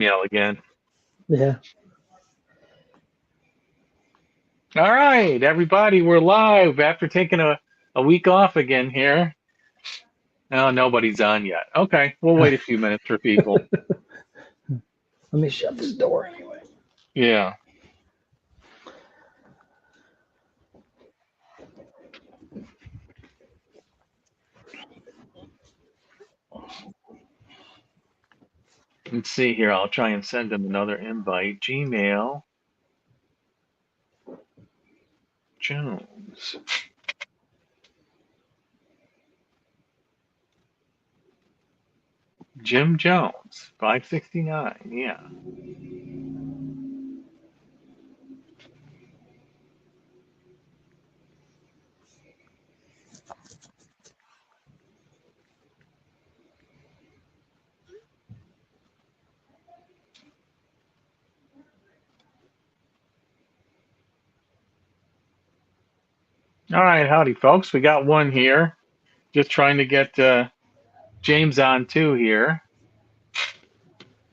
email again. Yeah. All right, everybody, we're live after taking a week off again here. No, nobody's on yet. Okay, we'll wait a few minutes for people. Let me shut this door anyway. Yeah. Let's see here. I'll try and send them another invite. Gmail. Jones. Jim Jones. 569. Yeah. All right, howdy, folks. We got one here. Just trying to get James on too here.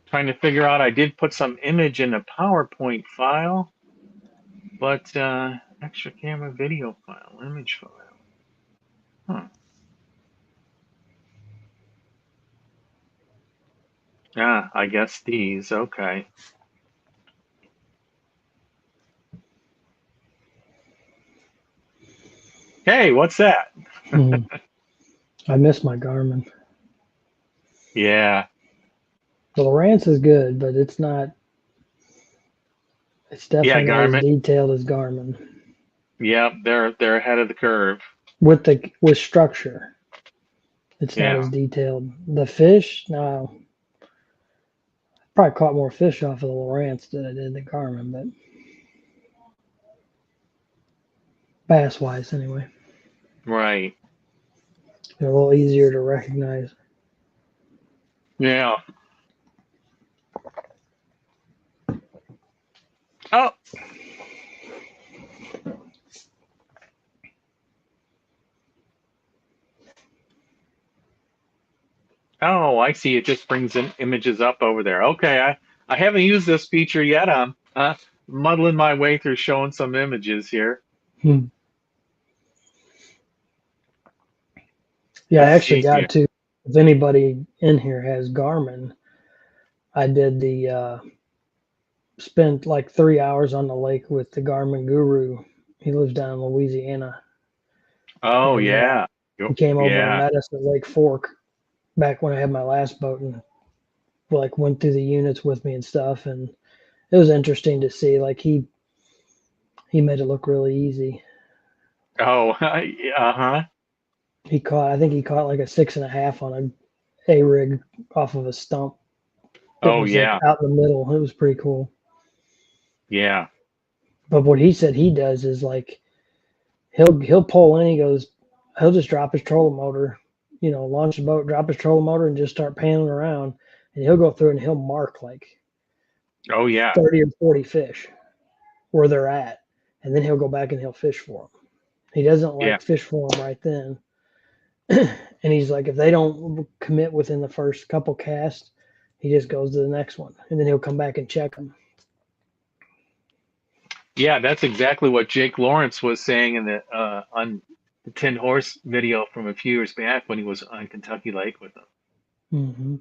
Trying to figure out. I did put some image in a PowerPoint file, but extra camera video file, image file. Huh. Ah, I guess these. Okay. Hey, what's that? I miss my Garmin. Yeah. The Lowrance is good, but it's not. It's Yeah, definitely not as Garmin. detailed as Garmin Yeah, they're ahead of the curve. with structure. It's not as Yeah. detailed. The fish, no, probably caught more fish off of the Lowrance than I did the Garmin, but bass wise anyway, Right. they're a little easier to recognize. Yeah. Oh. Oh, I see. It just brings in images up over there. Okay, I haven't used this feature yet. I'm muddling my way through showing some images here. Hmm. Yeah, I Let's actually see here. got to. If anybody in here has Garmin, I did the spent like 3 hours on the lake with the Garmin guru. He lives down in Louisiana, Oh and yeah. he came over and Yeah. met us at Lake Fork back when I had my last boat, and like went through the units with me and stuff. And it was interesting to see. Like he made it look really easy. Oh, uh-huh. I think he caught like a 6.5 on a rig off of a stump that Oh was like yeah. out in the middle. It was pretty cool. Yeah. But what he said he does is like he'll pull in. He goes, he'll just drop his trolling motor, launch the boat, drop his trolling motor, and just start panning around. And he'll go through and he'll mark like Oh yeah. 30 or 40 fish where they're at, and then he'll go back and he'll fish for them. He doesn't Yeah. like fish for them right then. And he's like, if they don't commit within the first couple casts, he just goes to the next one, and then he'll come back and check them. Yeah, that's exactly what Jake Lawrence was saying in the on the Tin Horse video from a few years back when he was on Kentucky Lake with them. Mm-hmm.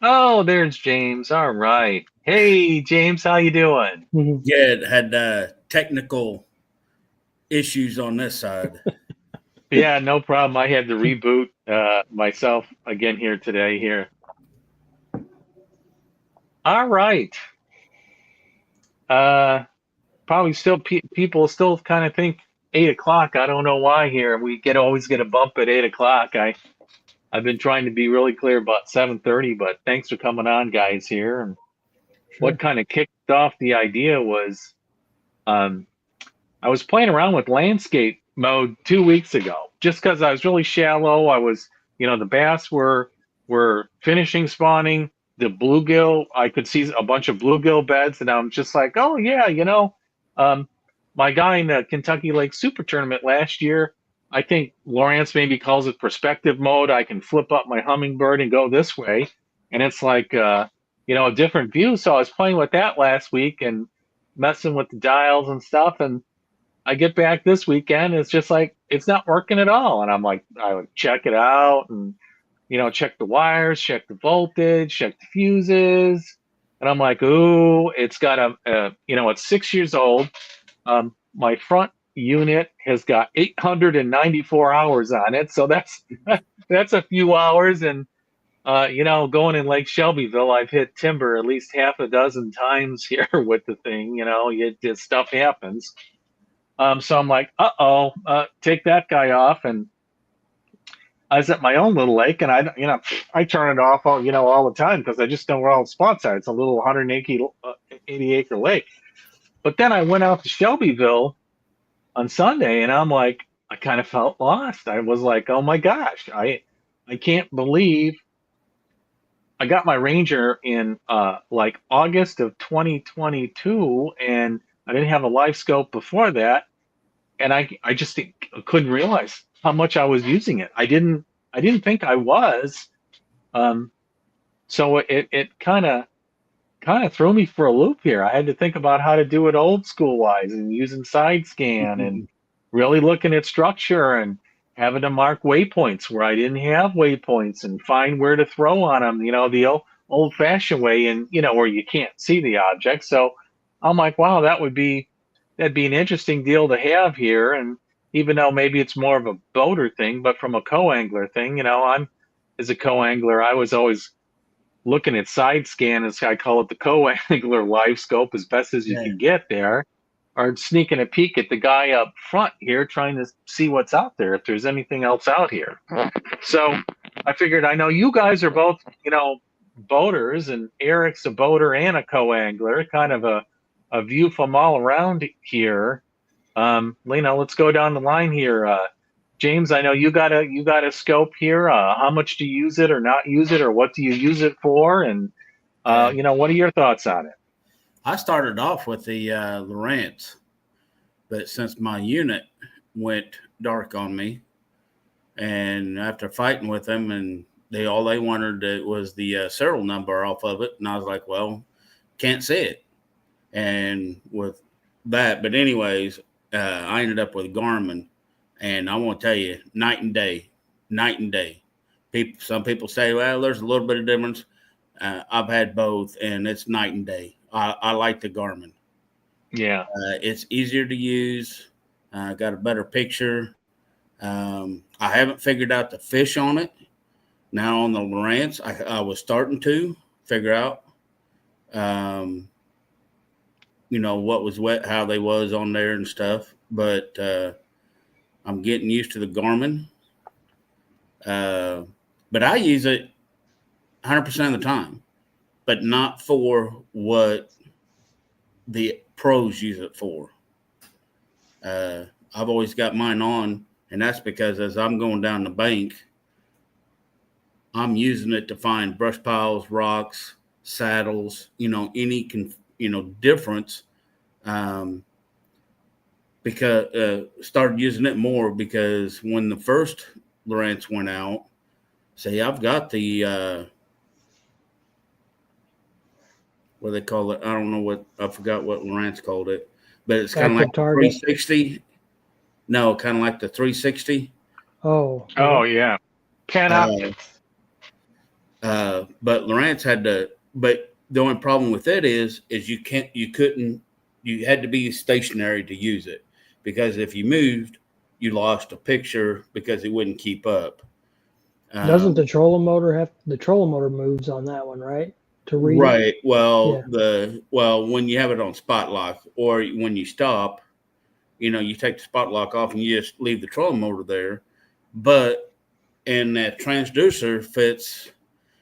Oh, there's James. All right. Hey, James, how you doing? Mm-hmm. Yeah, it had technical issues on this side. Yeah, no problem. I had to reboot myself again here today. Here. All right. Uh, Probably still people still kind of think 8 o'clock. I don't know why here. We always get a bump at 8 o'clock. I've been trying to be really clear about 7:30, but thanks for coming on, guys. Here and what Sure. kind of kicked off the idea was um, I was playing around with landscape mode 2 weeks ago, just because I was really shallow. I was, the bass were finishing spawning. The bluegill, I could see a bunch of bluegill beds, and I'm just like, oh yeah, um, my guy in the Kentucky Lake Super Tournament last year, I think Lawrence maybe calls it perspective mode. I can flip up my hummingbird and go this way, and it's like a different view. So I was playing with that last week and messing with the dials and stuff. And I get back this weekend, it's just like it's not working at all. And I'm like, I would check it out and check the wires, check the voltage, check the fuses. And I'm like, ooh, it's got it's 6 years old. My front unit has got 894 hours on it. So that's a few hours. And going in Lake Shelbyville, I've hit timber at least half a dozen times here with the thing. Stuff happens. So I'm like, take that guy off. And I was at my own little lake, and I turn it off all the time because I just know where all the spots are. It's a little 180 acre lake. But then I went out to Shelbyville on Sunday, and I'm like, I kind of felt lost. I was like, oh my gosh, I can't believe I got my Ranger in like August of 2022, and I didn't have a live scope before that, and I just couldn't realize how much I was using it. I didn't think I was. So it kind of threw me for a loop here. I had to think about how to do it old school wise and using side scan and really looking at structure and having to mark waypoints where I didn't have waypoints and find where to throw on them, the old fashioned way, and where you can't see the object. So I'm like, wow, that'd be an interesting deal to have here. And even though maybe it's more of a boater thing, but from a co-angler thing, as a co-angler, I was always looking at side scan, as I call it, the co-angler live scope, as best as you can get there, or sneaking a peek at the guy up front here, trying to see what's out there, if there's anything else out here. So I figured, I know you guys are both, boaters, and Eric's a boater and a co-angler, kind of a view from all around here. Let's go down the line here. James, I know you got a scope here. How much do you use it or not use it, or what do you use it for? And what are your thoughts on it? I started off with the Lowrance, but since my unit went dark on me, and after fighting with them, and all they wanted was the serial number off of it, and I was like, well, can't see it. And with that, but anyways, I ended up with Garmin, and I want to tell you, night and day. Some people say, well, there's a little bit of difference. I've had both, and it's night and day. I like the Garmin. Yeah, it's easier to use. Got a better picture. I haven't figured out the fish on it. Now on the Lowrance, I was starting to figure out, what was wet, how they was on there and stuff. But I'm getting used to the Garmin. But I use it 100% of the time, but not for what the pros use it for. I've always got mine on, and that's because as I'm going down the bank, I'm using it to find brush piles, rocks, saddles, any difference. Because started using it more because when the first Lowrance went out, say I've got the what they call it. I don't know I forgot what Lowrance called it, but it's kind of like the 360. No, kind of like the 360. Oh yeah, pan optics. But Lowrance but the only problem with it is you had to be stationary to use it, because if you moved, you lost a picture because it wouldn't keep up. Doesn't the trolling motor moves on that one, right? To read. Right. Well, when you have it on spot lock, or when you stop, you take the spot lock off and you just leave the trolling motor there. But and that transducer fits,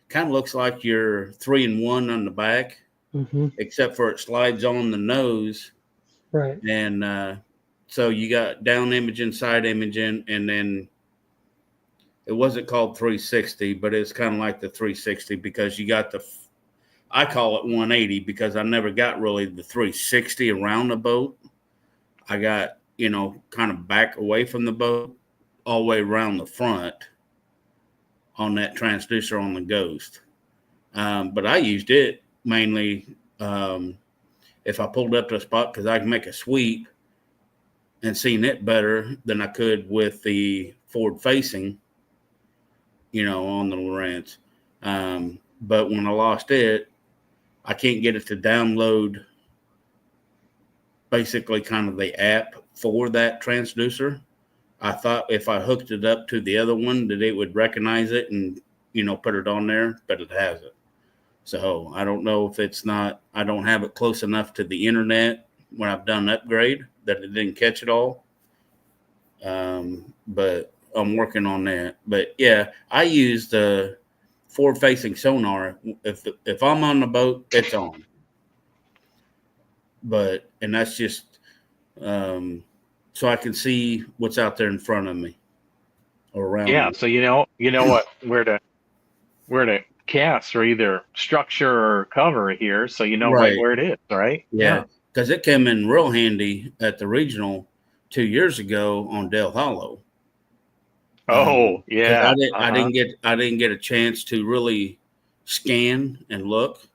kind of looks like your 3-in-1 on the back, except for it slides on the nose. Right. And so you got down imaging, side imaging, and then it wasn't called 360, but it's kind of like the 360 because you got I call it 180 because I never got really the 360 around the boat. I got, kind of back away from the boat all the way around the front on that transducer on the Ghost. But I used it mainly if I pulled up to a spot, because I can make a sweep and seen it better than I could with the forward facing, on the Lowrance. But when I lost it, I can't get it to download basically kind of the app for that transducer. I thought if I hooked it up to the other one that it would recognize it and, put it on there, but it hasn't. So I don't know if I don't have it close enough to the internet when I've done an upgrade that it didn't catch it all. But I'm working on that. But yeah, I use the forward facing sonar. If I'm on the boat, it's on. And that's just, so I can see what's out there in front of me or around me. Yeah. So, what, where to cast or either structure or cover here. So, right where it is. Right. Yeah. Because it came in real handy at the regional 2 years ago on Dale Hollow. Oh, yeah. I didn't get a chance to really scan and look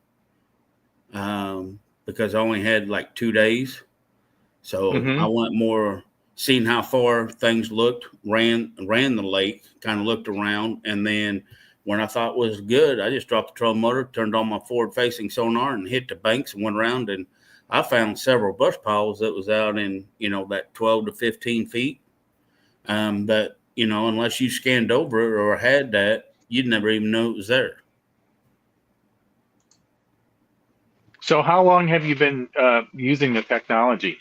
because I only had like 2 days. So I went more seeing how far things looked, ran the lake, kind of looked around, and then when I thought was good, I just dropped the trolling motor, turned on my forward facing sonar, and hit the banks and went around. And I found several brush piles that was out in that 12 to 15 feet. But unless you scanned over it or had that, you'd never even know it was there. So how long have you been using the technology?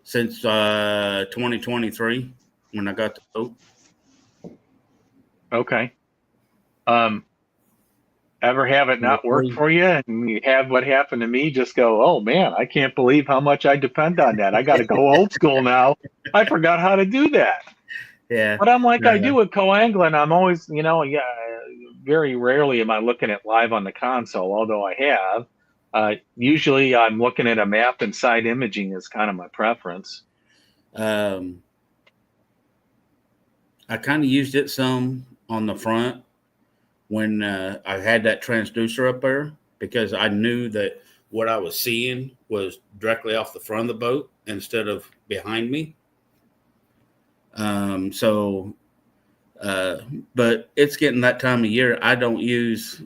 Since 2023, when I got the boat. Okay. Ever have it not work for you and you have what happened to me, just go, oh man, I can't believe how much I depend on that. I got to go old school now. I forgot how to do that. Yeah. But I'm like, I do with co-angling. I'm always, very rarely am I looking at live on the console, although I have. Usually I'm looking at a map and side imaging is kind of my preference. I kind of used it some on the front when I had that transducer up there, because I knew that what I was seeing was directly off the front of the boat instead of behind me. But it's getting that time of year. I don't use,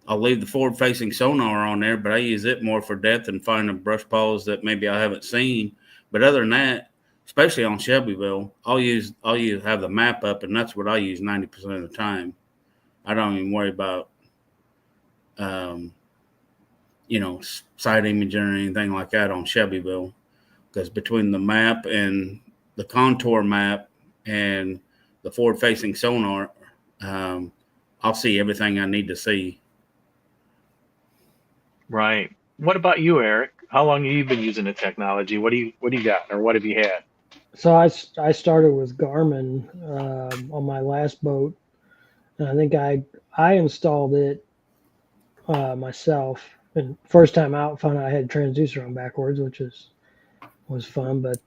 I'll leave the forward facing sonar on there, but I use it more for depth and finding brush piles that maybe I haven't seen. But other than that, especially on Shelbyville, I'll have the map up, and that's what I use 90% of the time. I don't even worry about, side imaging or anything like that on Shelbyville, because between the map and the contour map and the forward-facing sonar, I'll see everything I need to see. Right. What about you, Eric? How long have you been using the technology? What do you got, or what have you had? So I started with Garmin on my last boat, and I think I installed it myself. And first time out, found out I had transducer on backwards, which was fun, but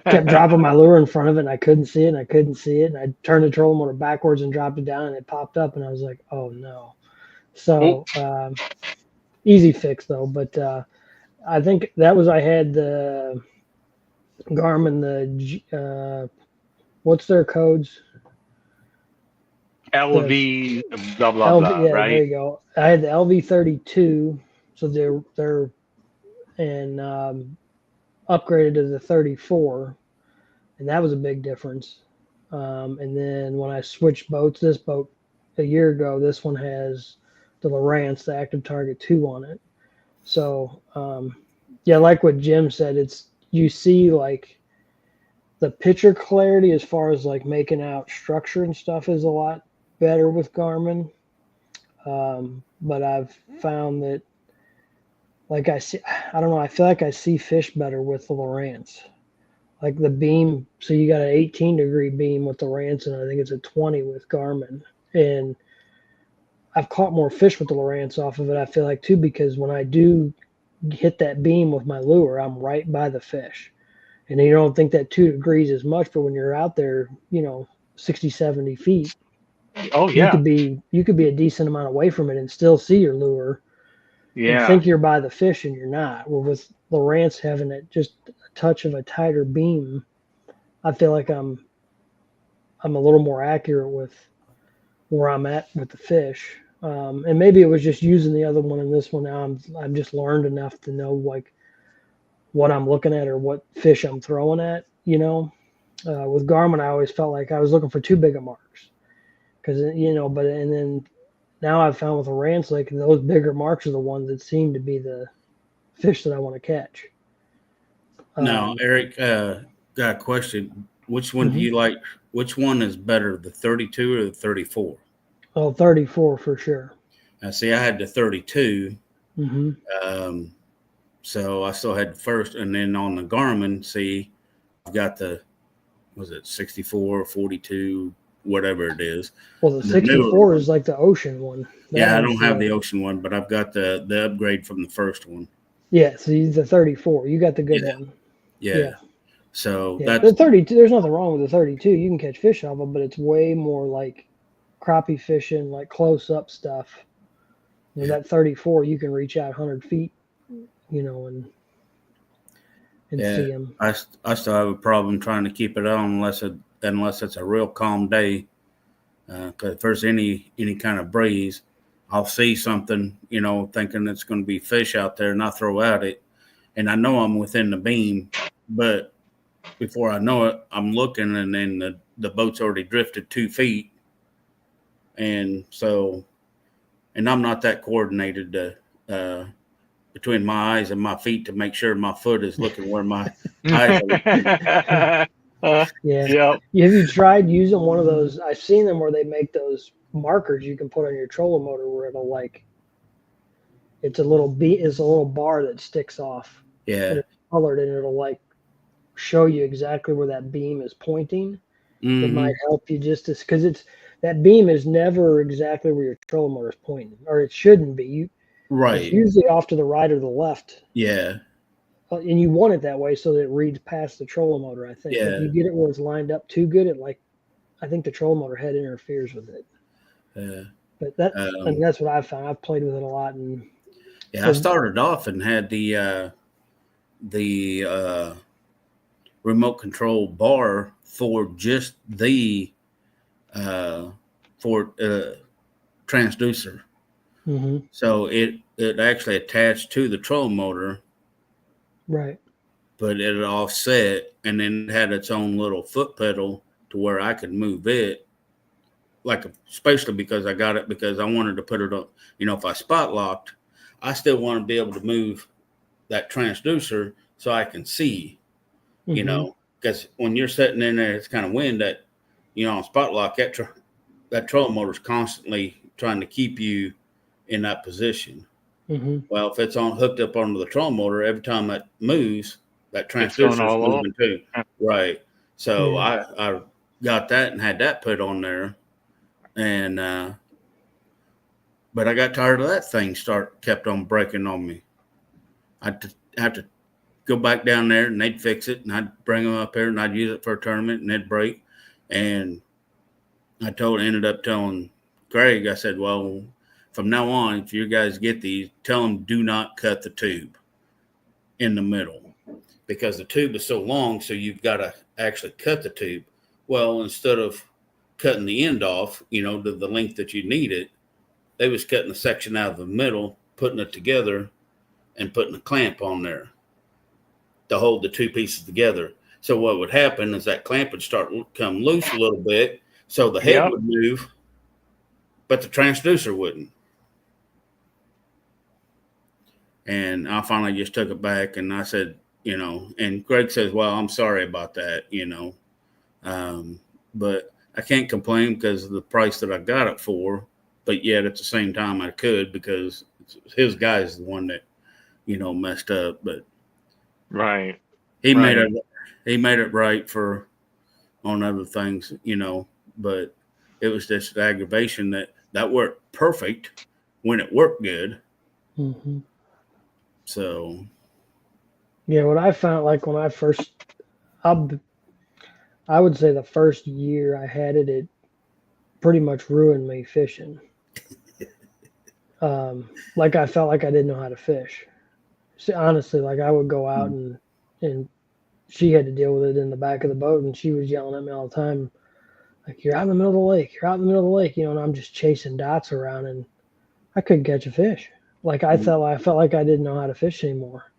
kept dropping my lure in front of it, and I couldn't see it, and I turned the trolling motor backwards and dropped it down, and it popped up, and I was like, oh no. So easy fix though, but I think that was, I had the Garmin, the what's their codes? LV, blah blah blah. Yeah, right. There you go. I had the LV32, so they're and upgraded to the 34, and that was a big difference. And then when I switched boats, this boat a year ago, this one has the Lowrance, the Active Target 2 on it. So like what Jim said, you see like the picture clarity as far as like making out structure and stuff is a lot better with Garmin. But I've found that, like I feel like I see fish better with the Lowrance. Like the beam, so you got an 18-degree beam with the Lowrance, and I think it's a 20 with Garmin. And I've caught more fish with the Lowrance off of it, I feel like, too, because when I do hit that beam with my lure, I'm right by the fish. And you don't think that 2 degrees is much, but when you're out there, 60, 70 feet, Oh you yeah. could be a decent amount away from it and still see your lure and Yeah. think you're by the fish and you're not. Well, with Lowrance having it just a touch of a tighter beam, I feel like I'm a little more accurate with where I'm at with the fish. And maybe it was just using the other one and this one. Now I'm just learned enough to know like what I'm looking at or what fish I'm throwing at. With Garmin, I always felt like I was looking for too big of marks because but and then now I've found with a Rance Lake, those bigger marks are the ones that seem to be the fish that I want to catch. Now, Eric, got a question. Which one do Mhm. you like? Which one is better, the 32 or the 34? Oh, 34 for sure. Now, see, I had the 32. Hmm. So I still had the first. And then on the Garmin, see, I've got was it 64, 42, whatever it is. Well, the The 64 is like the ocean one. Yeah, I don't have the ocean one, but I've got the upgrade from the first one. Yeah, so the 34. You got the good Yeah. one. Yeah. So Yeah. that's The 32. There's nothing wrong with the 32. You can catch fish off it, but it's way more like crappie fishing, like close up stuff. That 34, you can reach out 100 feet, and see them. I still have a problem trying to keep it on unless it's a real calm day. Because if there's any kind of breeze, I'll see something, thinking it's going to be fish out there, and I throw at it, and I know I'm within the beam, but before I know it, I'm looking, and then the boat's already drifted 2 feet, and I'm not that coordinated to between my eyes and my feet to make sure my foot is looking where my eyes are. Yeah. Yep. Have you tried using one of those? I've seen them where they make those markers you can put on your trolling motor where it'll it's a little bar that sticks off. Yeah. And it's colored and it'll show you exactly where that beam is pointing. Mm-hmm. It might help you just because that beam is never exactly where your trolling motor is pointing, or it shouldn't be. Right. It's usually off to the right or the left. Yeah. And you want it that way so that it reads past the trolling motor, I think. Yeah. If you get it where it's lined up too good, I think the trolling motor head interferes with it. Yeah. But that's what I've found. I've played with it a lot. And I started off and had the remote control bar for just the transducer. Mm-hmm. So it actually attached to the trolling motor. Right. But it offset, and then it had its own little foot pedal to where I could move it, especially because I got it because I wanted to put it on. If I spot locked, I still want to be able to move that transducer so I can see. Mm-hmm. Because when you're sitting in there, it's kind of wind that, on spot lock, that trolling motor is constantly trying to keep you in that position. Mm-hmm. Well, if it's hooked up onto the trolling motor, every time it moves, that transducer is moving too. Right. So I got that and had that put on there. And but I got tired of that thing kept on breaking on me. I'd have to go back down there and they'd fix it, and I'd bring them up here and I'd use it for a tournament and it'd break. And I ended up telling Greg, I said, well, from now on, if you guys get these, tell them do not cut the tube in the middle because the tube is so long, so you've got to actually cut the tube. Well, instead of cutting the end off, to the length that you need it, they was cutting the section out of the middle, putting it together, and putting a clamp on there to hold the two pieces together. So what would happen is that clamp would start to come loose a little bit, so the head would move, but the transducer wouldn't. And I finally just took it back and I said, and Greg says, well, I'm sorry about that, but I can't complain because of the price that I got it for, but yet at the same time I could because his guy is the one that, messed up, but right. He made it right on other things, but it was just aggravation that worked perfect when it worked good. Mm-hmm. So, yeah, what I found, when I first, I would say the first year I had it, pretty much ruined me fishing. Like I felt like I didn't know how to fish. So honestly, like I would go out and she had to deal with it in the back of the boat, and she was yelling at me all the time, like, "You're out in the middle of the lake. You're out in the middle of the lake," and I'm just chasing dots around, and I couldn't catch a fish. Like I felt like I didn't know how to fish anymore,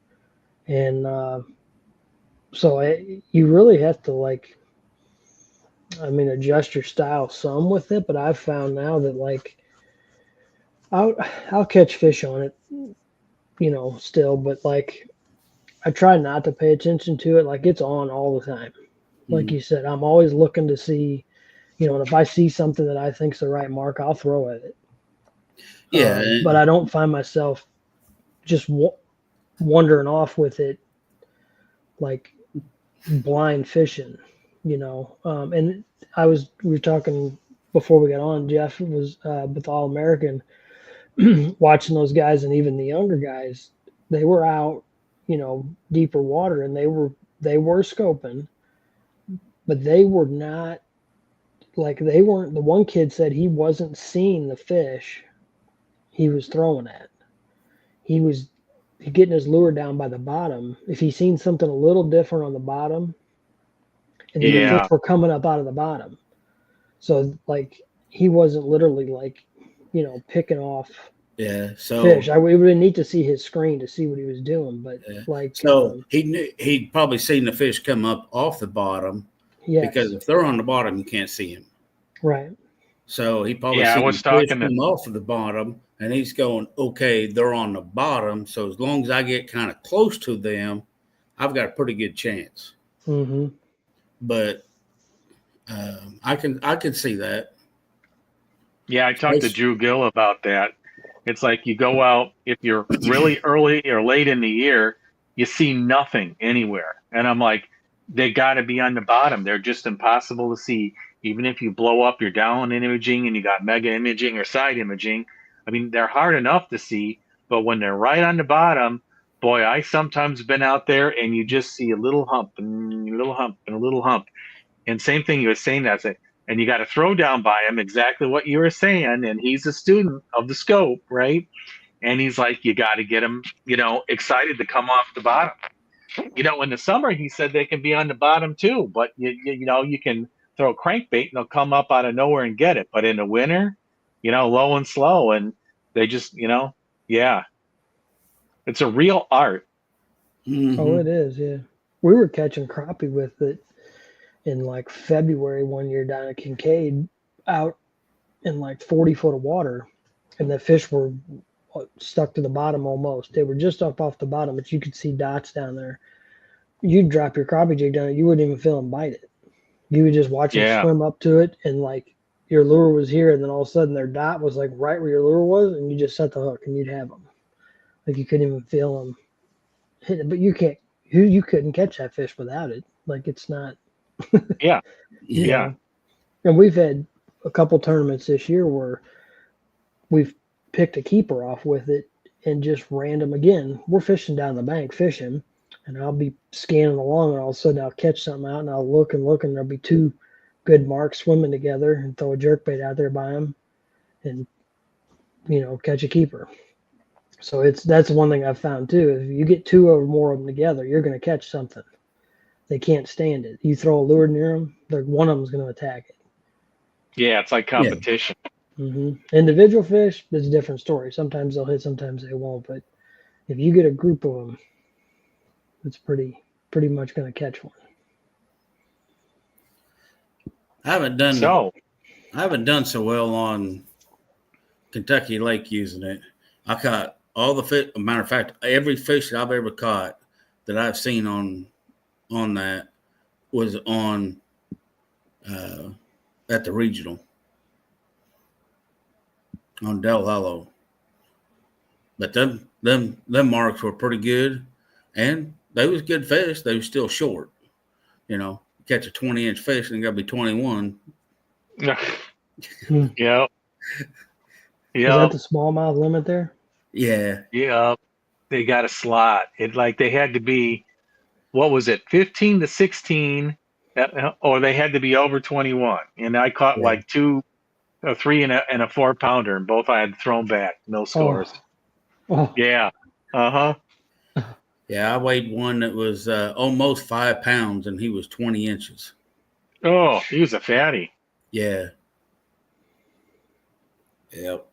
and so you really have to adjust your style some with it. But I've found now that like I'll catch fish on it, still, but like I try not to pay attention to it. Like it's on all the time. Like you said, I'm always looking to see, and if I see something that I think's the right mark, I'll throw at it. Yeah. But I don't find myself just wandering off with it, like blind fishing, and we were talking before we got on, Jeff was with All American watching those guys, and even the younger guys, they were out, deeper water, and they were scoping, but they were not they weren't. The one kid said he wasn't seeing the fish he was throwing at. He was getting his lure down by the bottom. If he seen something a little different on the bottom, and then the fish were coming up out of the bottom. So like he wasn't literally picking off fish. It would be neat to see his screen to see what he was doing, but he'd probably seen the fish come up off the bottom. Yes. Because if they're on the bottom, you can't see them. Right. So he probably seen the fish come off of the bottom, and he's going, okay, they're on the bottom. So as long as I get kind of close to them, I've got a pretty good chance. Mm-hmm. But I can see that. Yeah, I talked to Drew Gill about that. It's like you go out, if you're really early or late in the year, you see nothing anywhere. And I'm like, they got to be on the bottom. They're just impossible to see. Even if you blow up your down imaging and you got mega imaging or side imaging, I mean, they're hard enough to see. But when they're right on the bottom, boy, I sometimes been out there and you just see a little hump and a little hump and a little hump. And same thing you were saying, and you got to throw down by him exactly what you were saying. And he's a student of the scope, right? And he's like, you got to get him, excited to come off the bottom. In the summer, he said they can be on the bottom too, but you can throw a crankbait and they'll come up out of nowhere and get it. But in the winter, low and slow, and they just, it's a real art. Mm-hmm. Oh, it is. Yeah. We were catching crappie with it in like February one year down at Kincaid, out in like 40 foot of water, and the fish were stuck to the bottom almost. They were just up off the bottom, but you could see dots down there. You'd drop your crappie jig down, you wouldn't even feel them bite it. You would just watch them swim up to it, and like your lure was here, and then all of a sudden their dot was like right where your lure was, and you just set the hook and you'd have them. Like you couldn't even feel them hit it, but you couldn't catch that fish without it. Like it's not. Yeah. And we've had a couple tournaments this year where we've picked a keeper off with it and just random again. We're fishing down the bank fishing, and I'll be scanning along, and all of a sudden I'll catch something out, and I'll look, and there'll be two good marks swimming together, and throw a jerkbait out there by them, and catch a keeper. So that's one thing I've found too. If you get two or more of them together, you're going to catch something. They can't stand it. You throw a lure near them, one of them's going to attack it. Yeah, it's like competition. Yeah. Mm-hmm. Individual fish, it's a different story. Sometimes they'll hit, sometimes they won't. But if you get a group of them, it's pretty much going to catch one. I haven't done so well on Kentucky Lake using it. I caught all the fish. Matter of fact, every fish that I've ever caught that I've seen on that was on at the regional on Del Hollow. But them marks were pretty good, and they was good fish. They was still short. Catch a 20-inch fish and got to be 21. Yeah. Is that the smallmouth limit there? Yeah. Yeah. They got a slot. They had to be, what was it, 15 to 16, or they had to be over 21. And I caught like two a 3 and a 4 pounder, and both I had thrown back, no scores. Oh. Yeah. Uh-huh. Yeah, I weighed one that was almost 5 pounds, and he was 20 inches. Oh, he was a fatty. Yeah. Yep.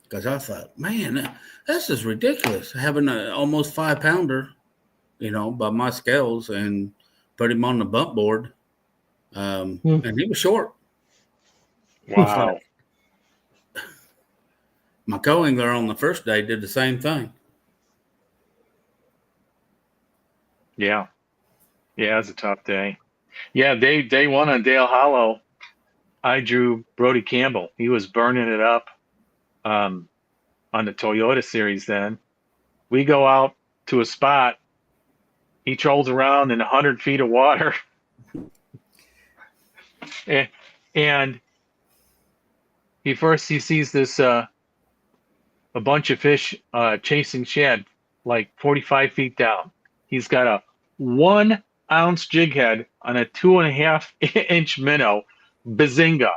Because I thought, man, this is ridiculous. Having an almost 5 pounder, by my scales, and put him on the bump board. And he was short. Wow. My co-angler on the first day did the same thing. Yeah. Yeah, it was a tough day. Yeah, day one on Dale Hollow, I drew Brody Campbell. He was burning it up on the Toyota series then. We go out to a spot. He trolls around in 100 feet of water. And he sees this a bunch of fish chasing shad like 45 feet down. He's got a 1 ounce jig head on a 2.5 inch minnow. Bazinga.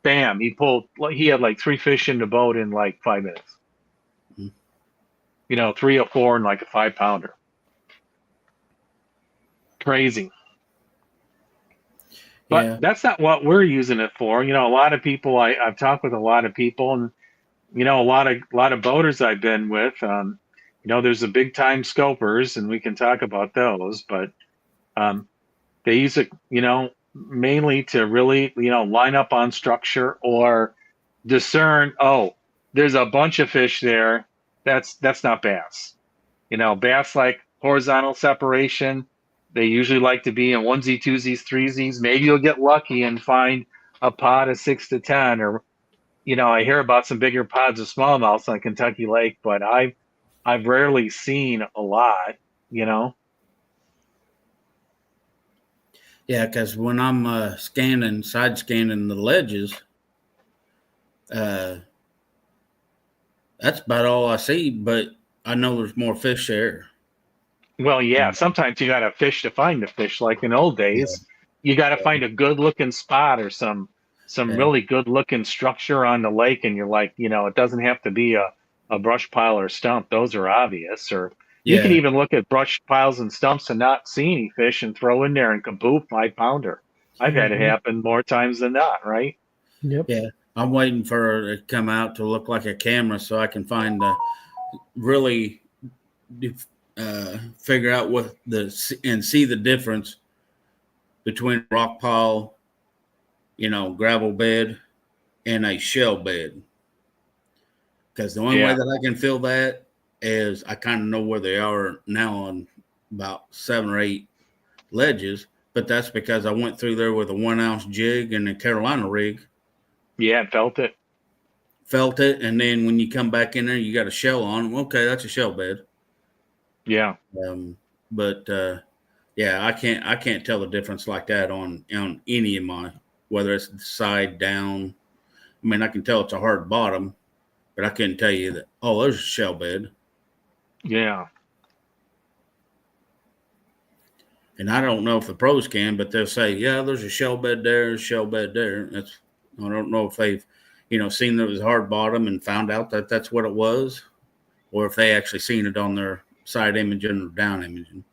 Bam. He had like 3 fish in the boat in like 5 minutes. 3 or 4 and like a 5 pounder. Crazy. But that's not what we're using it for. A lot of people, I've talked with a lot of people, and a lot of boaters I've been with. There's the big time scopers, and we can talk about those, but they use it, mainly to really, line up on structure or discern, oh, there's a bunch of fish there. That's not bass. Bass like horizontal separation. They usually like to be in onesie, twosies, threesies. Maybe you'll get lucky and find a pod of 6 to 10, or I hear about some bigger pods of smallmouths on Kentucky Lake, but I've rarely seen a lot. Yeah, because when I'm side scanning the ledges, that's about all I see. But I know there's more fish there. Well, yeah. Sometimes you got to fish to find the fish. Like in old days, you got to find a good looking spot or some really good looking structure on the lake, and you're like, it doesn't have to be a brush pile or stump. Those are obvious. Or you can even look at brush piles and stumps and not see any fish and throw in there and kaboom, 5 pounder. I've had it happen more times than not, right? Yep. Yeah. I'm waiting for it to come out to look like a camera so I can find really figure out and see the difference between a rock pile, gravel bed and a shell bed. Because the only way that I can feel that is I kind of know where they are now on about 7 or 8 ledges, but that's because I went through there with a 1 ounce jig and a Carolina rig. Yeah, felt it. And then when you come back in there, you got a shell on them. Okay, that's a shell bed. Yeah. But I can't tell the difference like that on any of my, whether it's side down. I mean, I can tell it's a hard bottom, but I couldn't tell you that, oh, there's a shell bed. Yeah. And I don't know if the pros can, but they'll say, yeah, there's a shell bed there, there's a shell bed there. I don't know if they've, seen that it was hard bottom and found out that that's what it was, or if they actually seen it on their side imaging or down imaging.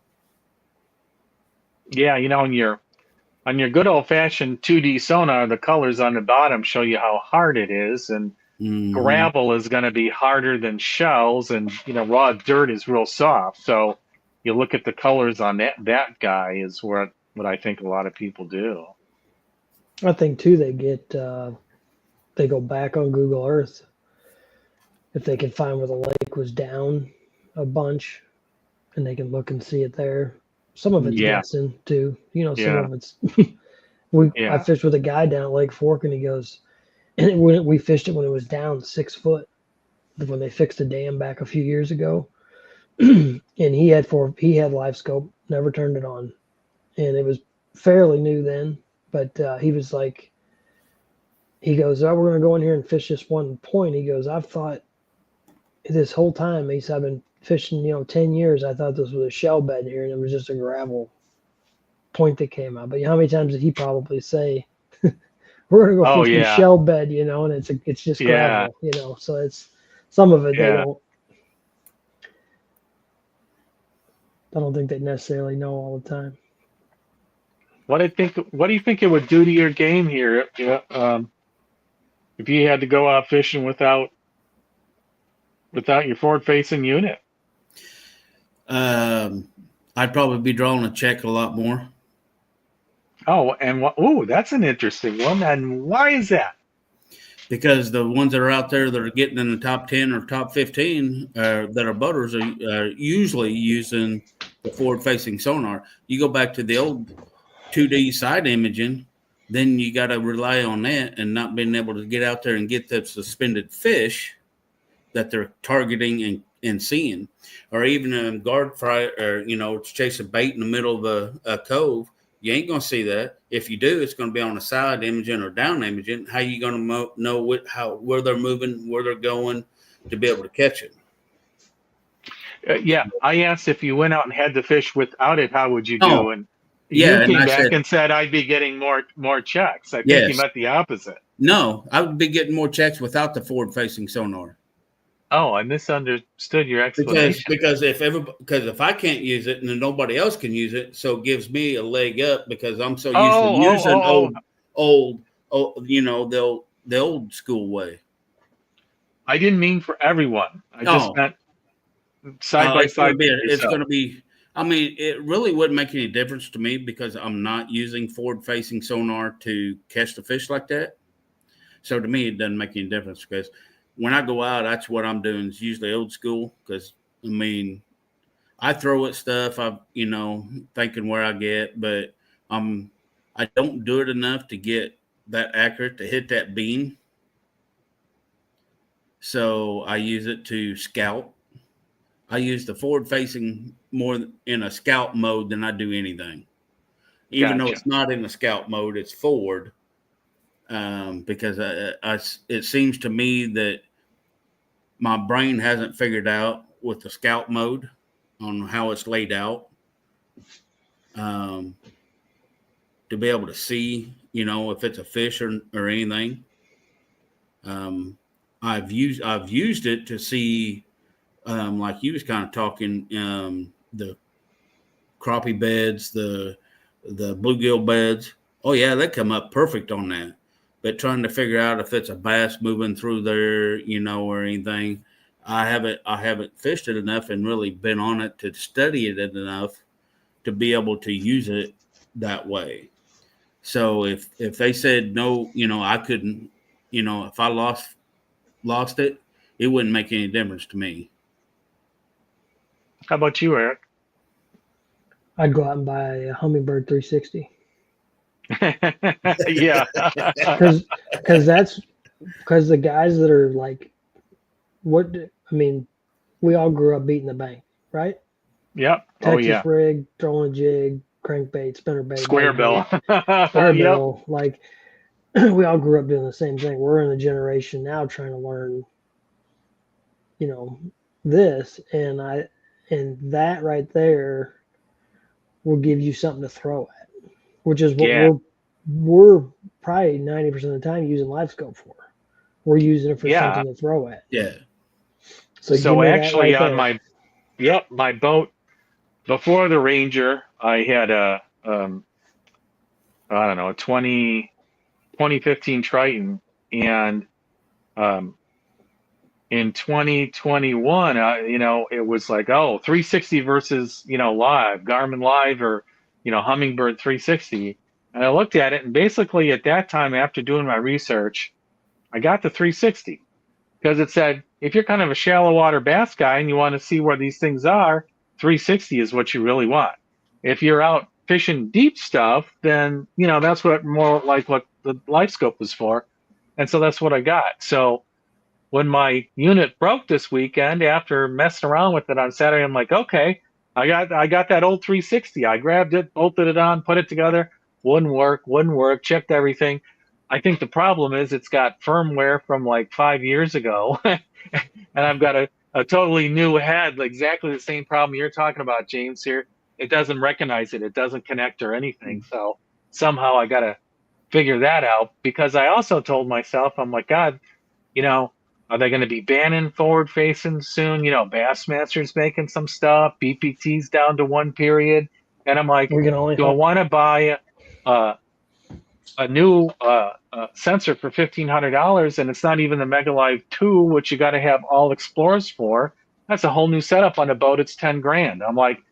Yeah, on your good old fashioned 2D sonar, the colors on the bottom show you how hard it is, and gravel is going to be harder than shells, and raw dirt is real soft. So you look at the colors on that guy is what I think a lot of people do. I think too they go back on Google Earth if they can find where the lake was down a bunch, and they can look and see it there. Some of it's guessing too. Some of it's I fished with a guy down at Lake Fork, and he goes, and we fished it when it was down 6 foot when they fixed the dam back a few years ago. And he had live scope, never turned it on, and it was fairly new then. But he was like, he goes, oh, we're gonna go in here and fish this one point. He goes, I've thought this whole time, I've been fishing, 10 years. I thought this was a shell bed here, and it was just a gravel point that came out. But how many times did he probably say, we're gonna go Oh, fish in yeah. shell bed, and it's just Yeah. gravel, so it's some of it they Yeah. don't. I don't think they necessarily know all the time. What do you think it would do to your game here? Yeah, if you had to go out fishing without your forward facing unit? I'd probably be drawing a check a lot more. Oh, and that's an interesting one. And why is that? Because the ones that are out there that are getting in the top 10 or top 15 that are boaters are usually using the forward-facing sonar. You go back to the old 2D side imaging, then you got to rely on that and not being able to get out there and get the suspended fish that they're targeting and seeing. Or even a guard fry, or, chase a bait in the middle of a cove. You ain't going to see that. If you do, it's going to be on the side imaging or down imaging. How you going to know where they're moving, where they're going to be able to catch it? Yeah, I asked if you went out and had to fish without it, how would you do? Oh, And yeah, you and came I back said, and said I'd be getting more checks. I think you yes. meant the opposite. No, I would be getting more checks without the forward-facing sonar. Oh, I misunderstood your explanation. Because if I can't use it and then nobody else can use it, so it gives me a leg up because I'm so used to using old, the old school way. I didn't mean for everyone. I just meant side by side. It's going to be. I mean, it really wouldn't make any difference to me because I'm not using forward-facing sonar to catch the fish like that. So to me, it doesn't make any difference because when I go out, that's what I'm doing. It's usually old school because, I throw at stuff, thinking where I get, but I don't do it enough to get that accurate to hit that beam. So I use it to scout. I use the forward-facing more in a scout mode than I do anything. Even though it's not in the scout mode, it's forward. Because it seems to me that my brain hasn't figured out with the scout mode on how it's laid out to be able to see, if it's a fish or anything. I've used it to see, like you was kind of talking, the crappie beds, the bluegill beds. Oh yeah, they come up perfect on that. But trying to figure out if it's a bass moving through there, or anything, I haven't fished it enough and really been on it to study it enough to be able to use it that way. So if they said no, I couldn't, if I lost it, it wouldn't make any difference to me. How about you, Eric? I'd go out and buy a Humminbird 360. Yeah. Because the guys that are like, we all grew up beating the bank, right? Yep. Texas rig, throwing a jig, crankbait, spinnerbait, square bill. square bill. Like we all grew up doing the same thing. We're in a generation now trying to learn, this, and that right there will give you something to throw at, which is what we're probably 90% of the time using live scope for. We're using it for something to throw at. Yeah. So actually on my boat before the Ranger, I had a 2015 Triton, and in 2021, it was like, 360 versus, live, Garmin Live or, Humminbird 360. And I looked at it, and basically at that time, after doing my research, I got the 360 because it said, if you're kind of a shallow water bass guy and you want to see where these things are, 360 is what you really want. If you're out fishing deep stuff, then, that's more like what the live scope was for. And so that's what I got. So when my unit broke this weekend, after messing around with it on Saturday, I'm like, okay, I got that old 360. I grabbed it, bolted it on, put it together. Wouldn't work, checked everything. I think the problem is it's got firmware from like 5 years ago. And I've got a totally new head, exactly the same problem you're talking about, James, here. It doesn't recognize it. It doesn't connect or anything. So somehow I got to figure that out, because I also told myself, I'm like, God, you know, are they going to be banning forward facing soon? You know, Bassmaster's making some stuff, BPT's down to one period. And I'm like, We can only do I hope. want to buy a new sensor for $1,500, and it's not even the Mega Live 2, which you got to have all explorers for? That's a whole new setup on a boat. It's 10 grand. I'm like,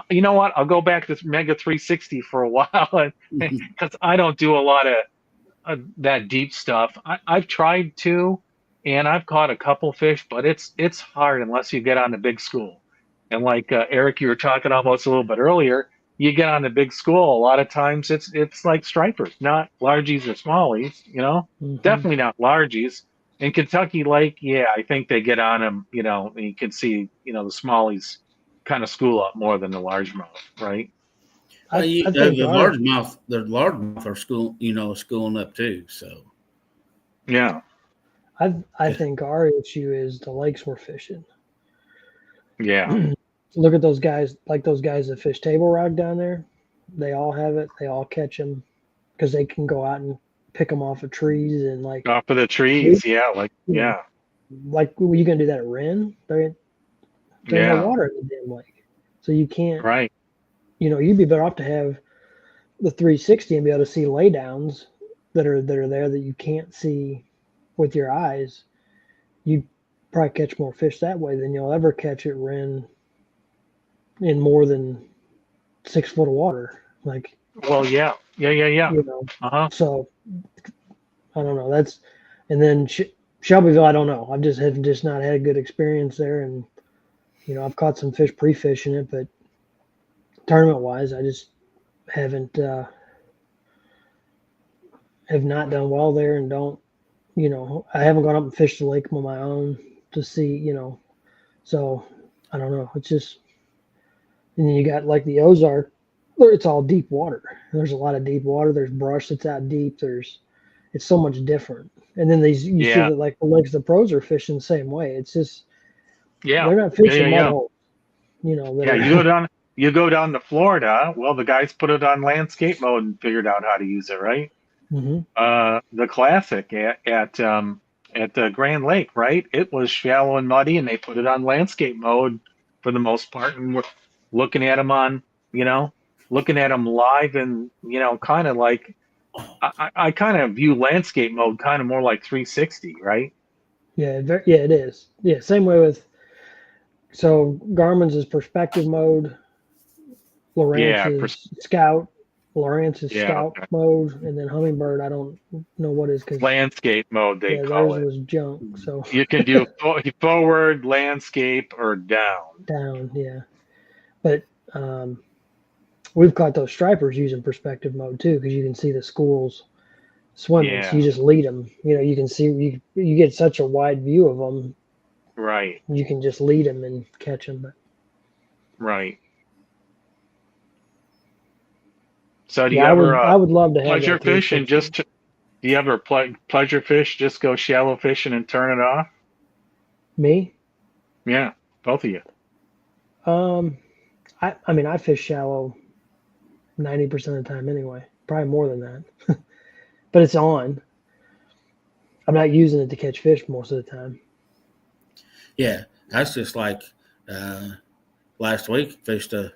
you know what? I'll go back to Mega 360 for a while, because I don't do a lot of that deep stuff. I've tried to, and I've caught a couple fish, but it's hard unless you get on the big school. And like Eric, you were talking almost a little bit earlier, you get on the big school, a lot of times it's like stripers, not largies or smallies. You know, definitely not largies. In Kentucky Lake, yeah, I think they get on them. You know, and you can see, you know, the smallies kind of school up more than the largemouth, right? I think the largemouth are schooling up too. So Yeah, I think our issue is the lakes we're fishing. yeah, Look at those guys, like those guys that fish table rock down there. They all have it. They all catch them because they can go out and pick them off of trees and like off of the trees. Yeah, like yeah, like you can do that at Ren. There's no yeah, water in the damn lake, so you can't. right. You know, you'd be better off to have the 360 and be able to see laydowns that are there that you can't see with your eyes. You probably catch more fish that way than you'll ever catch at Ren in more than 6 foot of water. Like, Well, yeah. you know, Uh-huh. so I don't know. That's, and then Shelbyville, I don't know. I've just not had a good experience there. And, you know, I've caught some fish pre-fishing it, but tournament wise, I just haven't, have not done well there and don't, you know, I haven't gone up and fished the lake on my own to see, you know, so I don't know. It's just, and then you got like the Ozark, where it's all deep water. There's a lot of deep water. There's brush that's out deep. It's so much different. And then you see that like the lakes the pros are fishing the same way. It's just, they're not fishing mud holes. You know, you go down to Florida. Well, the guys put it on landscape mode and figured out how to use it, right? The classic at the Grand Lake, right? It was shallow and muddy, and they put it on landscape mode for the most part, and we're looking at them live, and you know, kind of like I kind of view landscape mode kind of more like 360, right? Yeah, it is. Yeah, same way with. So Garmin's is perspective mode. Lowrance is scout. Lowrance is scout mode, and then Humminbird, I don't know what is because landscape mode they call it. Was junk. So you can do forward, landscape, or down. Down, yeah. But we've caught those stripers using perspective mode too, because you can see the schools swimming. Yeah. So you just lead them. You know, you can see you get such a wide view of them. Right. You can just lead them and catch them. But right. So do you ever? I would love to have pleasure fish and just. Do you ever pleasure fish? Just go shallow fishing and turn it off. Me? Yeah, both of you. I mean, I fish shallow 90% of the time anyway. Probably more than that. But it's on. I'm not using it to catch fish most of the time. Yeah, that's just like last week, fished a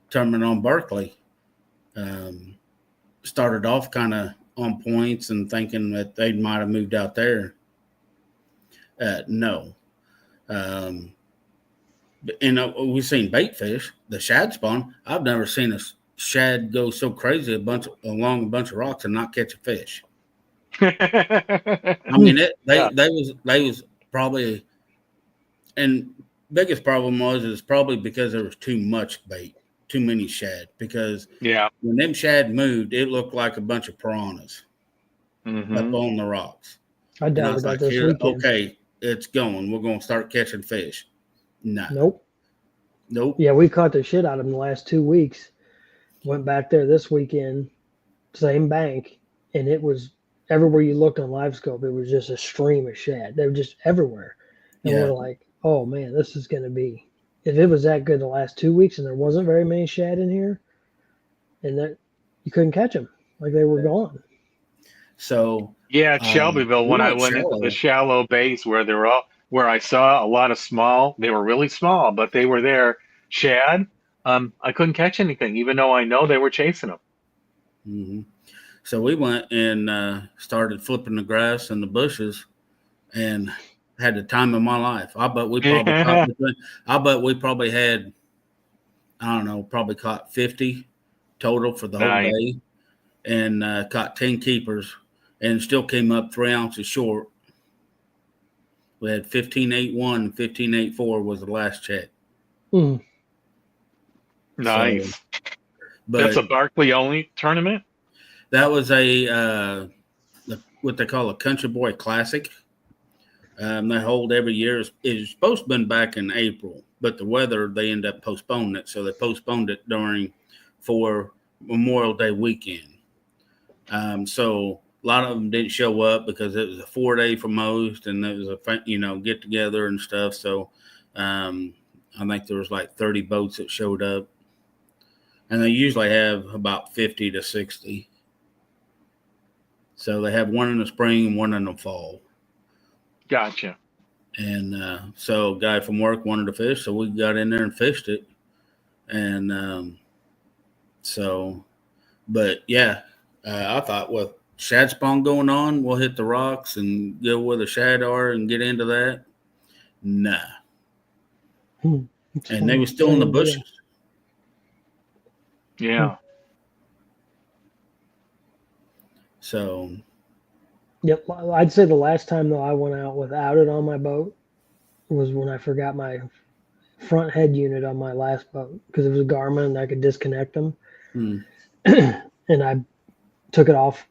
tournament on Berkeley. Started off kind of on points and thinking that they might have moved out there. No. And we've seen bait fish, the shad spawn. I've never seen a shad go so crazy along a bunch of rocks and not catch a fish. I mean, they was probably, and biggest problem was probably because there was too much bait, too many shad. Because when them shad moved, it looked like a bunch of piranhas up on the rocks. I doubt that this weekend. Okay, it's going. We're going to start catching fish. No. Nope. Yeah, we caught the shit out of them the last 2 weeks. Went back there this weekend, same bank, and it was everywhere you looked on LiveScope, it was just a stream of shad. They were just everywhere. And we're like, oh man, this is going to be, if it was that good the last 2 weeks and there wasn't very many shad in here, and that you couldn't catch them, like they were gone. So Yeah, at Shelbyville, we when I went went into the shallow. shallow bays where I saw a lot of small, they were really small, but they were there. Shad, I couldn't catch anything, even though I know they were chasing them. Hmm. So we went and started flipping the grass and the bushes, and had the time of my life. I bet we probably caught. I bet we probably had, I don't know, probably caught 50 total for the whole Nice. day, and caught 10 keepers, and still came up 3 ounces short. We had 15.81 and 15.84 was the last check. Mm. So, Nice. That's a but Barkley only tournament? that was what they call a Country Boy Classic. They hold every year. It's supposed to have been back in April, but the weather, they end up postponing it. So they postponed it for Memorial Day weekend. So a lot of them didn't show up because it was a 4-day for most, and it was a get together and stuff. So I think there was like 30 boats that showed up, and they usually have about 50 to 60. So they have one in the spring and one in the fall. Gotcha. And so a guy from work wanted to fish, so we got in there and fished it. And but yeah, I thought, well, shad spawn going on, we'll hit the rocks and go where the shad are and get into that. Nah. And they were still in the bushes. Yeah. So. Yep. I'd say the last time though I went out without it on my boat was when I forgot my front head unit on my last boat because it was a Garmin and I could disconnect them. And I took it off,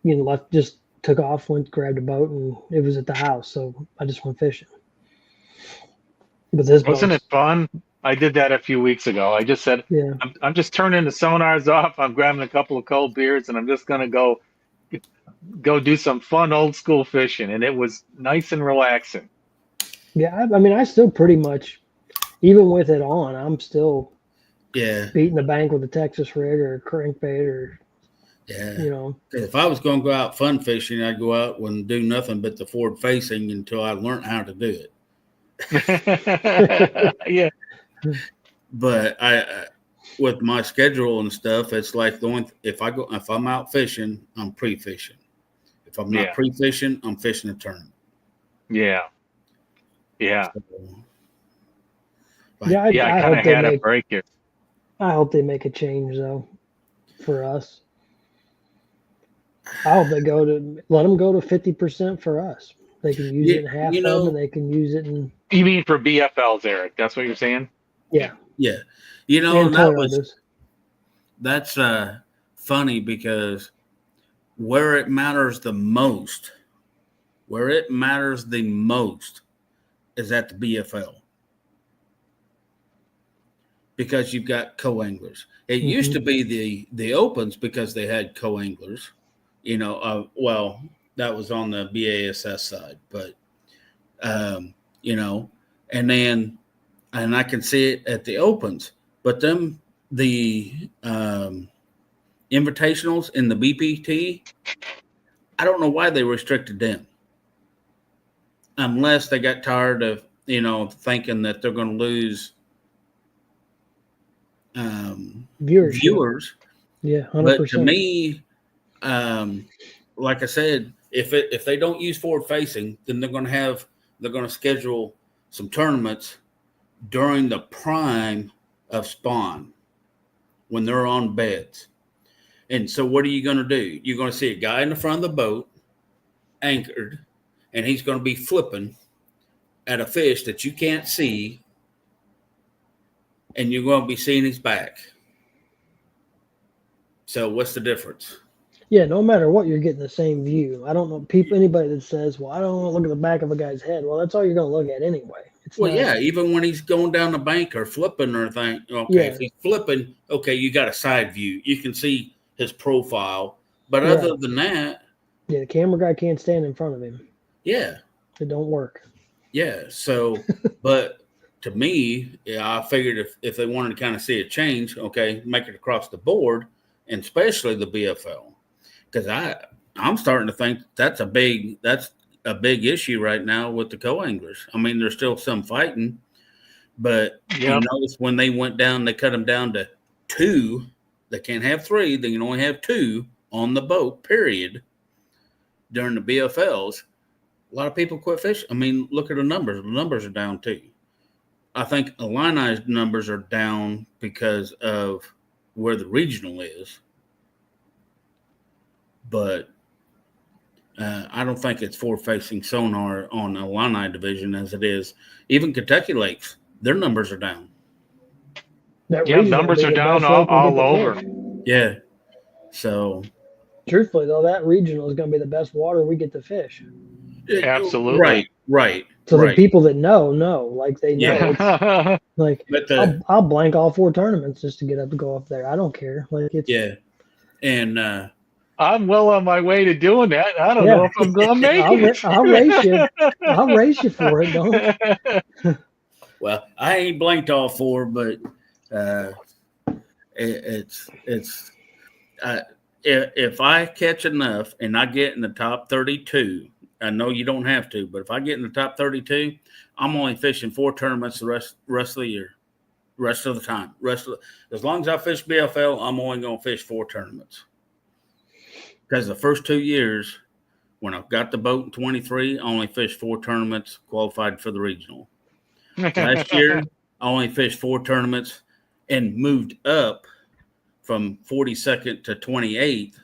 took off, grabbed a boat, and it was at the house. So I just went fishing. But this Wasn't it fun? I did that a few weeks ago. I just said, yeah, I'm just turning the sonars off. I'm grabbing a couple of cold beers, and I'm just gonna go do some fun old school fishing. And it was nice and relaxing. yeah. I mean, I still pretty much, even with it on, I'm still beating the bank with a Texas rig or a crankbait or If I was going to go out fun fishing, I'd go out and do nothing but the forward facing until I learned how to do it. Yeah. But I with my schedule and stuff, it's like if I'm out fishing, I'm pre-fishing. If I'm not pre-fishing, I'm fishing a tournament. Yeah. Yeah. So, I kind of had a break here. I hope they make a change though for us. I hope they let them go to 50% for us. They can use it in half of, and they can use it in. You mean for BFLs, Eric? That's what you're saying? Yeah. Yeah. That's funny because where it matters the most is at the BFL. Because you've got co-anglers. It used to be the opens because they had co-anglers. That was on the BASS side, but and I can see it at the opens, but the invitationals in the BPT, I don't know why they restricted them, unless they got tired of thinking that they're going to lose viewers. Yeah, 100%. But to me, like I said, if they don't use forward facing, then they're going to schedule some tournaments during the prime of spawn when they're on beds. And so what are you going to do? You're going to see a guy in the front of the boat anchored, and he's going to be flipping at a fish that you can't see, and you're going to be seeing his back. So what's the difference? Yeah, no matter what, you're getting the same view. I don't know anybody that says, well, I don't want to look at the back of a guy's head. Well, that's all you're going to look at anyway. Even when he's going down the bank or flipping or anything. Okay, if he's flipping, you got a side view. You can see his profile. But other than that. Yeah, the camera guy can't stand in front of him. Yeah. It don't work. Yeah, so, but to me, I figured if they wanted to kind of see a change, make it across the board, and especially the BFL. Because I'm starting to think that's a big issue right now with the co-anglers. I mean, there's still some fighting, but you notice when they went down, they cut them down to 2. They can't have 3. They can only have 2 on the boat, period, during the BFLs. A lot of people quit fishing. I mean, look at the numbers. The numbers are down too. I think Illini's numbers are down because of where the regional is. But I don't think it's forward-facing Sonar on Illini division as it is. Even Kentucky Lakes, their numbers are down. Numbers are down all over. Yeah. So, truthfully, though, that regional is going to be the best water we get to fish. Absolutely. Right. So the people that know, like they know. Yeah. Like I'll blank all 4 tournaments just to go up there. I don't care. Like it's and I'm well on my way to doing that. I don't know if I'm going to make it. I'll race you. I'll race you for it. Don't. Well, I ain't blanked all 4, but if I catch enough and I get in the top 32, I know you don't have to, but if I get in the top 32, I'm only fishing 4 tournaments the rest of the year, rest of the time. As long as I fish BFL, I'm only going to fish 4 tournaments. Because the first 2 years, when I got the boat in 23, I only fished 4 tournaments, qualified for the regional. Last year, I only fished 4 tournaments and moved up from 42nd to 28th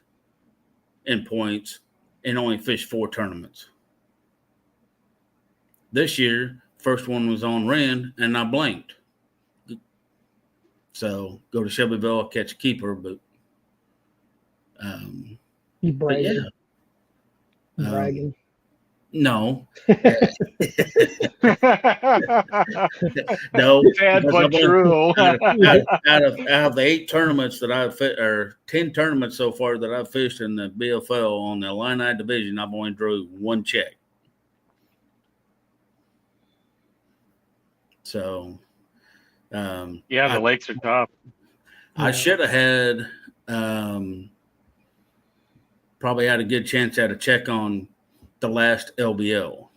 in points and only fished 4 tournaments. This year, first one was on Wren, and I blanked. So go to Shelbyville, I'll catch a keeper, but you bragging. Bragging. No. No. Sad but true. Out of the 8 tournaments that I've or 10 tournaments so far that I've fished in the BFL on the Illini division, I've only drew 1 check. So, the lakes are tough. I should have had probably had a good chance at a check on the last LBL.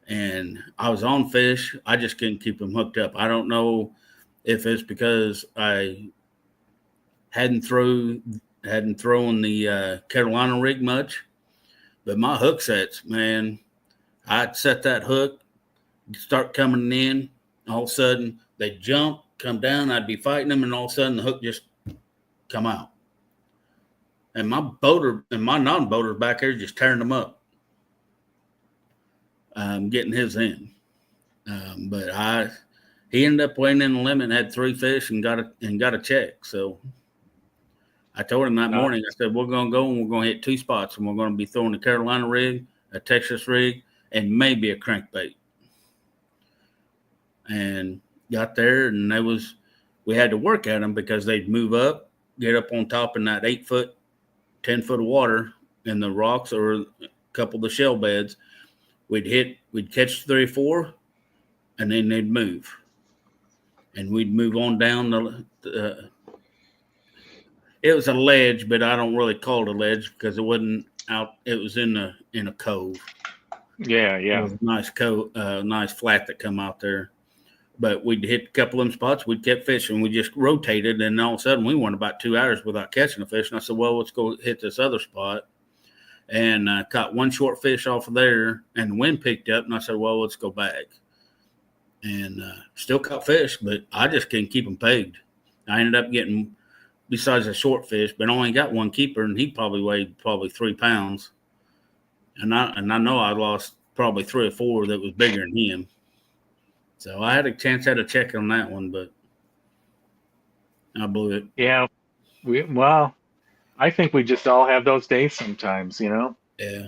And I was on fish. I just couldn't keep them hooked up. I don't know if it's because I hadn't thrown the Carolina rig much, but my hook sets, man, I'd set that hook, start coming in, all of a sudden they jump, come down, I'd be fighting them, and all of a sudden the hook just come out. And my boater and my non-boater back there just tearing them up. Getting his in. But he ended up weighing in the limit, had 3 fish and got a check. So I told him that morning, I said, we're going to go and we're going to hit 2 spots, and we're going to be throwing a Carolina rig, a Texas rig, and maybe a crankbait. And got there, and we had to work at them because they'd move up, get up on top in that 8-foot, 10-foot of water in the rocks or a couple of the shell beds. We'd catch 3 or 4, and then they'd move. And we'd move on down it was a ledge, but I don't really call it a ledge because it wasn't out. It was in a cove. Yeah. It was a nice cove, nice flat that come out there. But we'd hit a couple of them spots. We'd kept fishing. We just rotated, and all of a sudden we went about 2 hours without catching a fish. And I said, well, let's go hit this other spot. And caught 1 short fish off of there, and the wind picked up. And I said, well, let's go back. And still caught fish, but I just couldn't keep them pegged. I ended up getting, besides a short fish, but I only got 1 keeper, and he probably weighed 3 pounds. And I know I lost probably 3 or 4 that was bigger than him. So I had a chance at a check on that one, but I blew it. Yeah. I think we just all have those days sometimes, you know? Yeah.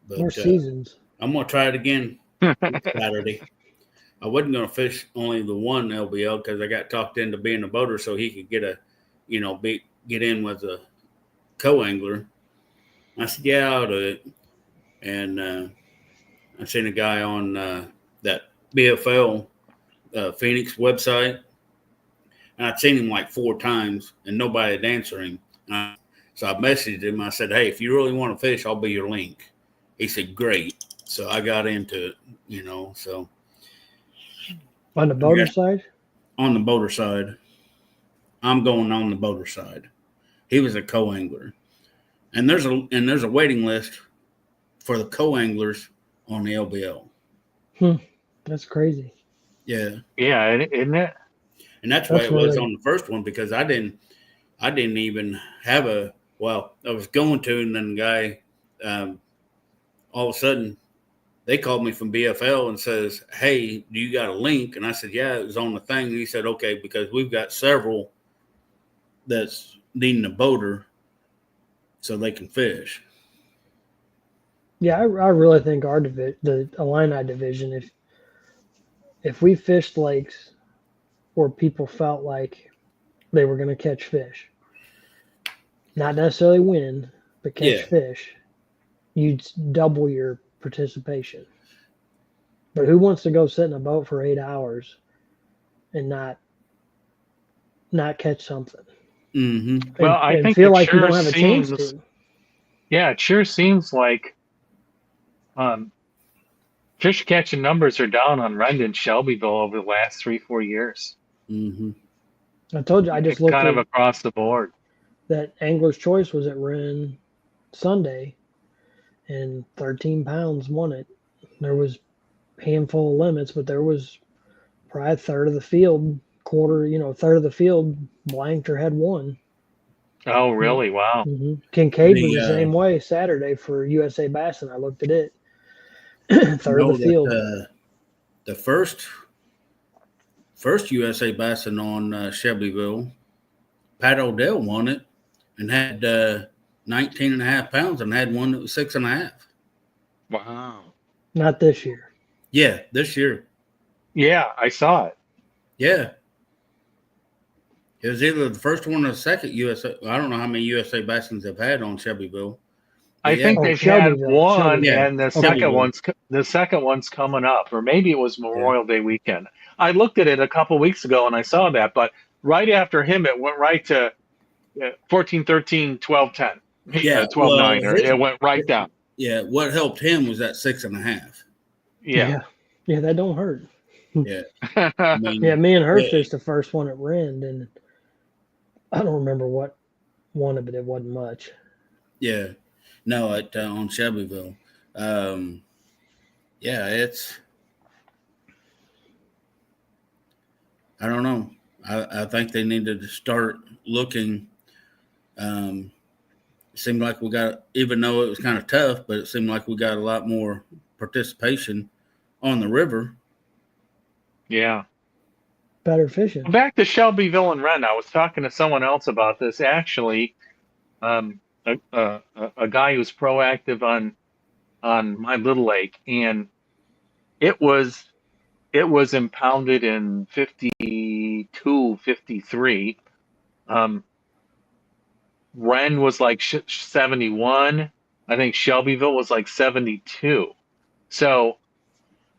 But, More seasons. I'm going to try it again Saturday. I wasn't going to fish only the 1 LBL because I got talked into being a boater so he could get get in with a co-angler. I said, yeah, I'll do it. And I seen a guy on that BFL Phoenix website, and I'd seen him like 4 times, and nobody had answered him. So I messaged him. I said, hey, if you really want to fish, I'll be your link. He said, great. So I got into it, so. On the boater side? On the boater side. I'm going on the boater side. He was a co-angler. And there's a waiting list for the co-anglers on the LBL. That's crazy. Yeah. Yeah, isn't it? And that's why it was on the first one, because I didn't even have I was going to, and then the guy, all of a sudden, they called me from BFL and says, hey, do you got a link? And I said, yeah, it was on the thing. And he said, okay, because we've got several that's needing a boater so they can fish. Yeah, I really think the Illini division, if we fished lakes where people felt like they were going to catch fish, not necessarily win, but catch fish, you'd double your participation. But who wants to go sit in a boat for 8 hours and not catch something? Mm-hmm. Well, I think feel like you don't have a chance to. Yeah, it sure seems like fish catching numbers are down on Rendon, Shelbyville over the last 3-4 years. Mm-hmm. I told you, I just looked kind of across the board. That Angler's Choice was at Wren Sunday, and 13 pounds won it. There was a handful of limits, but there was probably a third of the field, third of the field blanked or had one. Oh, really? Wow. Mm-hmm. Kincaid was the same way Saturday for USA Bass, and I looked at it. Third of the field. The first USA Bassin on Shelbyville, Pat Odell won it and had 19 and a half pounds and had one that was 6.5. Wow. Not this year. Yeah, this year. Yeah, I saw it. Yeah. It was either the first one or the second USA. I don't know how many USA Bassins they've had on Shelbyville. I think they've had one, and the second one's coming up, or maybe it was Memorial Day weekend. I looked at it a couple weeks ago and I saw that, but right after him, it went right to 14-13, 12-10. Yeah, 12-9, or it went right down. Yeah, what helped him was that 6.5. Yeah, that don't hurt. Yeah, me and her fished the first one at Rend, and I don't remember what won it, but it wasn't much. Yeah. No, on Shelbyville. It's. I don't know. I think they needed to start looking. It seemed like we got, even though it was kind of tough, but it seemed like we got a lot more participation on the river. Yeah. Better fishing. Back to Shelbyville and Wren. I was talking to someone else about this. Actually, a guy who's proactive on my little lake, and it was impounded in 52, 53. Wren was like 71. I think Shelbyville was like 72. So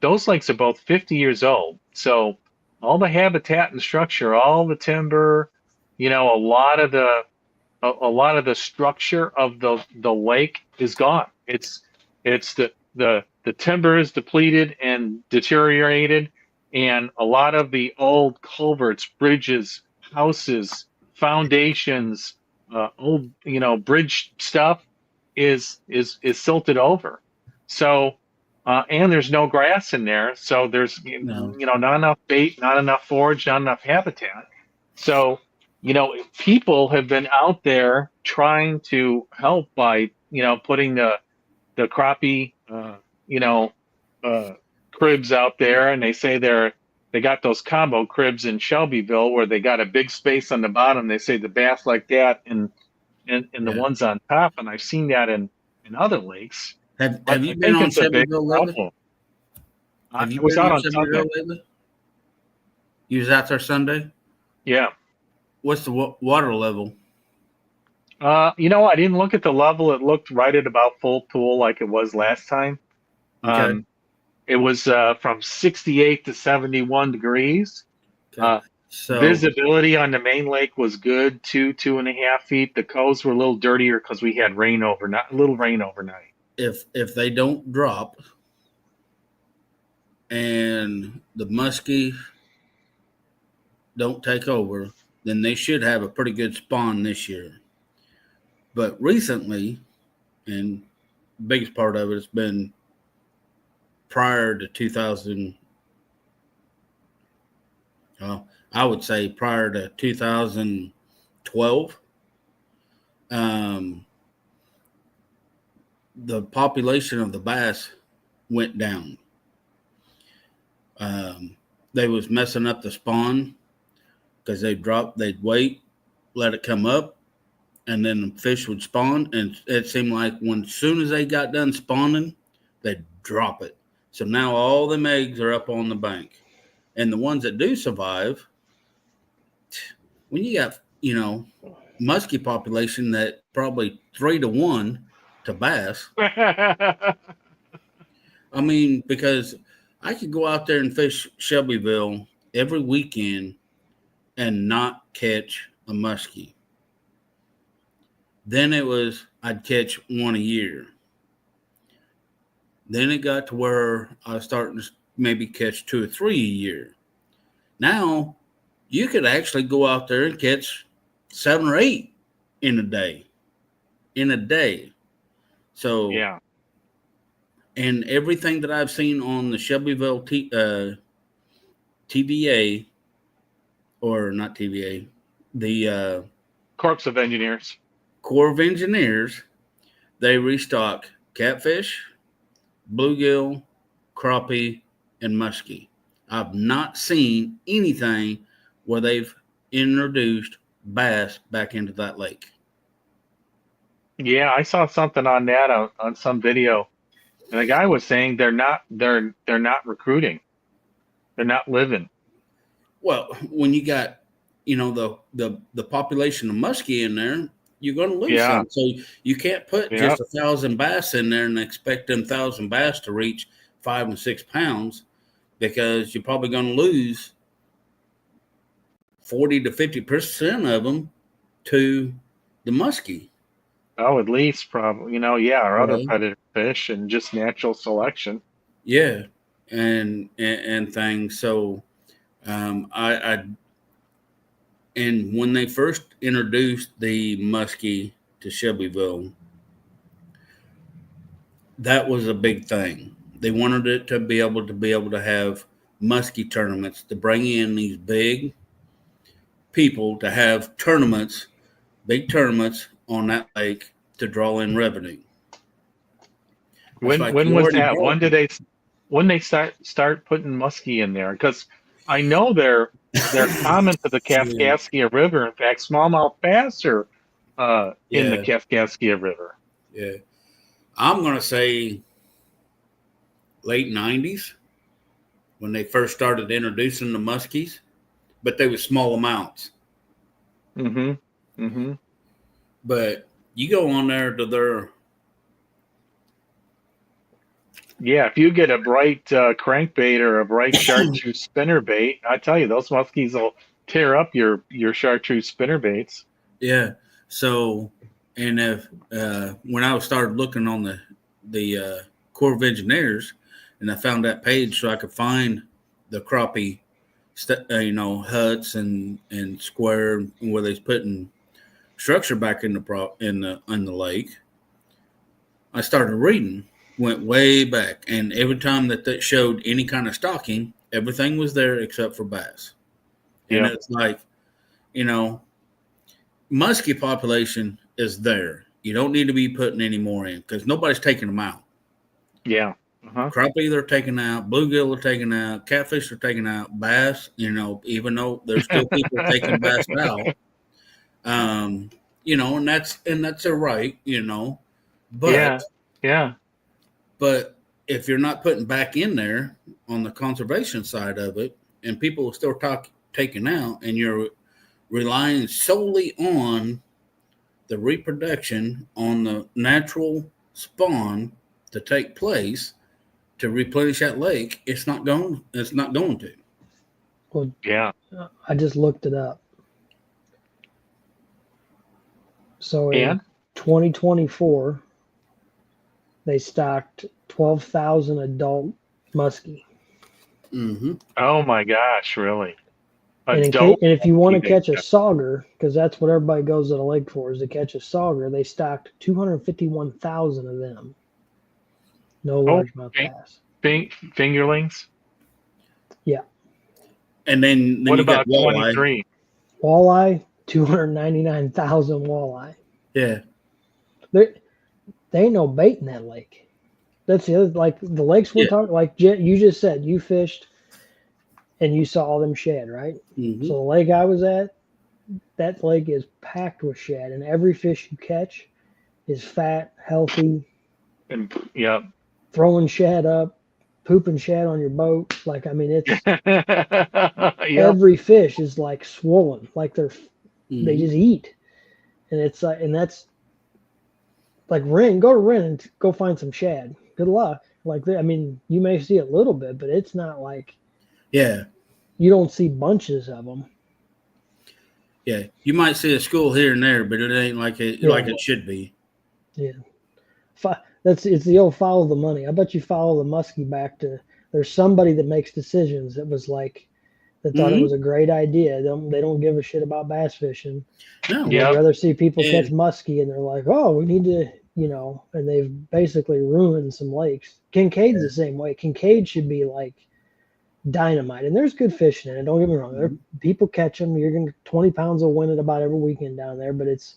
those lakes are both 50 years old. So all the habitat and structure, all the timber, a lot of the structure of the lake is gone. It's the timber is depleted and deteriorated, and a lot of the old culverts, bridges, houses, foundations, old bridge stuff is silted over. So and there's no grass in there, so there's not enough bait, not enough forage, not enough habitat. So people have been out there trying to help by putting the crappie cribs out there, and they say they got those combo cribs in Shelbyville where they got a big space on the bottom. They say the bass like that and the ones on top, and I've seen that in other lakes. Have you been on Shelbyville lately? I was out on Sunday. Lately? You was out there Sunday? Yeah. What's the water level? I didn't look at the level. It looked right at about full pool like it was last time. Okay. It was from 68 to 71 degrees. Okay. So visibility on the main lake was good, 2.5 feet. The coves were a little dirtier because we had rain overnight, a little rain overnight. if they don't drop and the muskie don't take over, then they should have a pretty good spawn this year. But recently, and the biggest part of it has been prior to 2000, I would say prior to 2012, the population of the bass went down. They was messing up the spawn because they'd wait, let it come up, and then the fish would spawn. And it seemed like as soon as they got done spawning, they'd drop it. So now all them eggs are up on the bank. And the ones that do survive, when you got, muskie population that probably 3-to-1 to bass. I mean, because I could go out there and fish Shelbyville every weekend and not catch a muskie. Then I'd catch one a year. Then it got to where I was starting to maybe catch 2 or 3 a year. Now you could actually go out there and catch 7 or 8 in a day. So yeah. And everything that I've seen on the Shelbyville TVA, or not TVA, the Corps of Engineers. Corps of Engineers, they restock catfish, bluegill, crappie, and muskie. I've not seen anything where they've introduced bass back into that lake. Yeah, I saw something on that on some video, and the guy was saying they're not recruiting, they're not living. Well, when you got the population of muskie in there, you're going to lose some. So you can't put just 1,000 bass in there and expect them 1,000 bass to reach 5 and 6 pounds, because you're probably going to lose 40 to 50% of them to the muskie. Oh, at least probably, or other predator fish and just natural selection. Yeah, and things. So, and when they first introduced the muskie to Shelbyville, that was a big thing. They wanted it to be able to have muskie tournaments, to bring in these big people to have big tournaments on that lake to draw in revenue. When was that? When they start putting muskie in there? Because I know they're common to the Kaskaskia River. In fact, smallmouth bass are in the Kaskaskia River. Yeah, I'm gonna say late 90s when they first started introducing the muskies, but they were small amounts. But you go on there to their... Yeah, if you get a bright crankbait or a bright chartreuse spinnerbait, I tell you, those muskies will tear up your chartreuse spinnerbaits. Yeah. So, and if when I started looking on the Corps of Engineers, and I found that page so I could find the crappie, huts and square where they's putting structure back in the lake, I started reading. Went way back, and every time that showed any kind of stocking, everything was there except for bass. And it's like, muskie population is there. You don't need to be putting any more in because nobody's taking them out. Yeah. Crappie they're taking out, bluegill are taking out, catfish are taking out, bass, even though there's still people taking bass out. And that's their right, but yeah. But if you're not putting back in there on the conservation side of it, and people are still taking out, and you're relying solely on the reproduction, on the natural spawn to take place to replenish that lake, it's not going to. Well, Yeah. I just looked it up. So in And 2024, they stocked 12,000 adult muskie. Mm-hmm. oh my gosh, really? And Adult and if you want to muskie catch a they- sauger, because that's what everybody goes to the lake for, is to catch a sauger, they stocked 251,000 of them. No Oh, largemouth fin- bass. fingerlings. Yeah. And then What you got about walleye. 23? Walleye, 299,000 walleye. Yeah. There ain't no bait in that lake. That's the other, like the lakes we're Yeah. talking, like you just said, you fished and you saw all them shad, right? Mm-hmm. So the lake I was at, that lake is packed with shad, and every fish you catch is fat, healthy, And yeah. throwing shad up, pooping shad on your boat. Like, I mean, it's Yep. every fish is like swollen, like they Mm-hmm. just eat, and it's like, and that's like go to Ren and go find some shad. Good luck. Like, I mean, you may see a little bit, but it's not like Yeah. you don't see bunches of them. Yeah. You might see a school here and there, but it ain't like it should be. Yeah. It's the old follow the money. I bet you follow the muskie back to there's somebody that makes decisions that was like that thought it was a great idea. They don't give a shit about bass fishing. No. And Yep. they'd rather see people And- catch muskie, and they're like, oh, we need to, and they've basically ruined some lakes. Kincaid's the same way. Kincaid should be like dynamite, and there's good fishing in it. Don't get me wrong. There people catch them. You're gonna 20 pounds will win it about every weekend down there, but it's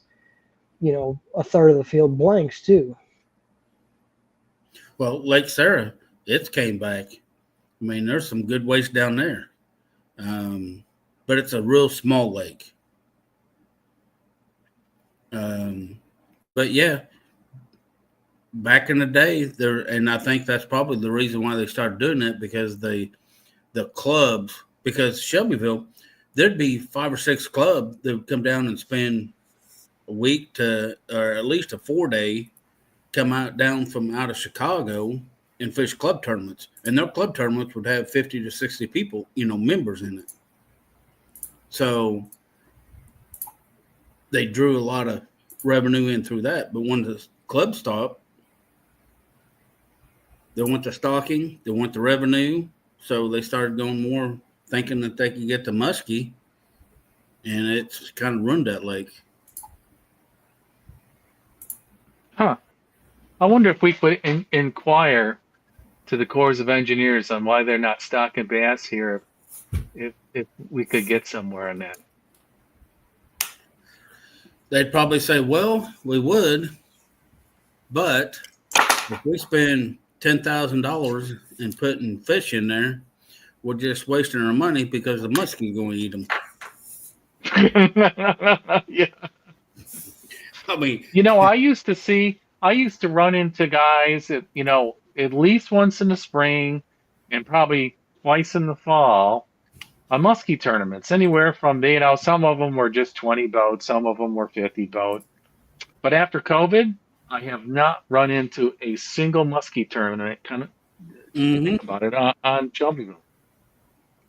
a third of the field blanks too. Well, Lake Sarah, it's came back. I mean, there's some good waste down there. But it's a real small lake. But yeah, back in the day, and I think that's probably the reason why they started doing it, because the clubs, because Shelbyville, there'd be 5 or 6 clubs that would come down and spend a week or at least a 4-day, come down from out of Chicago and fish club tournaments, and their club tournaments would have 50 to 60 people, members in it. So they drew a lot of revenue in through that. But when the club stopped, they want the stocking, they want the revenue, so they started going more thinking that they could get the muskie, and it's kind of ruined that lake. Huh. I wonder if we could inquire to the Corps of Engineers on why they're not stocking bass here. If we could get somewhere on that. They'd probably say, well, we would, but if we spend $10,000 in putting fish in there, we're just wasting our money because the muskie going to eat them. Yeah. I mean, I used to run into guys at least once in the spring and probably twice in the fall on muskie tournaments, anywhere from some of them were just 20 boats, some of them were 50 boat. But after COVID, I have not run into a single muskie tournament. Kind of think about it on Shelbyville.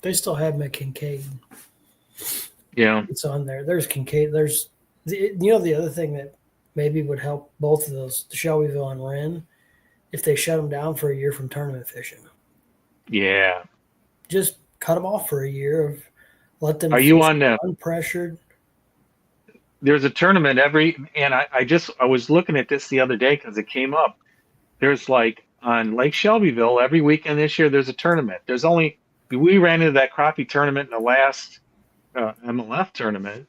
They still have Kincaid. Yeah. It's on there. There's Kincaid. There's the other thing that maybe would help both of those, Shelbyville and Wren, if they shut them down for a year from tournament fishing. Yeah. Just cut them off for a year of let them. Are you on the unpressured? There's a tournament and I was looking at this the other day because it came up. There's like on Lake Shelbyville every weekend this year. There's a tournament. We ran into that crappie tournament in the last MLF tournament,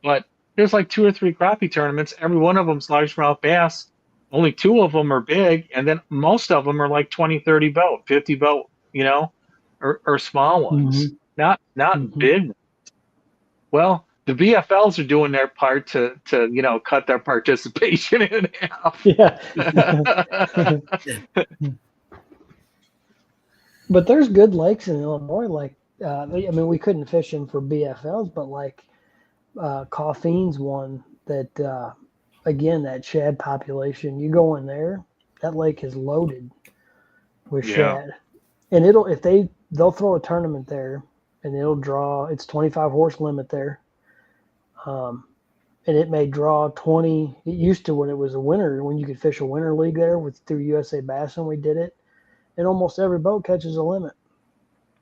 but there's like 2 or 3 crappie tournaments. Every one of them's largemouth bass. Only 2 of them are big, and then most of them are like 20, 30 boat, 50 boat, or small ones, not big ones. Well, the VFLs are doing their part to cut their participation in half. Yeah. But there's good lakes in Illinois. Like, we couldn't fish in for BFLs, but like Coffine's one that, again, that shad population, you go in there, that lake is loaded with shad. And they'll throw a tournament there and it'll draw. It's 25 horse limit there, and it may draw 20. It used to when it was a winter, when you could fish a winter league there through USA Bass, and we did it. And almost every boat catches a limit.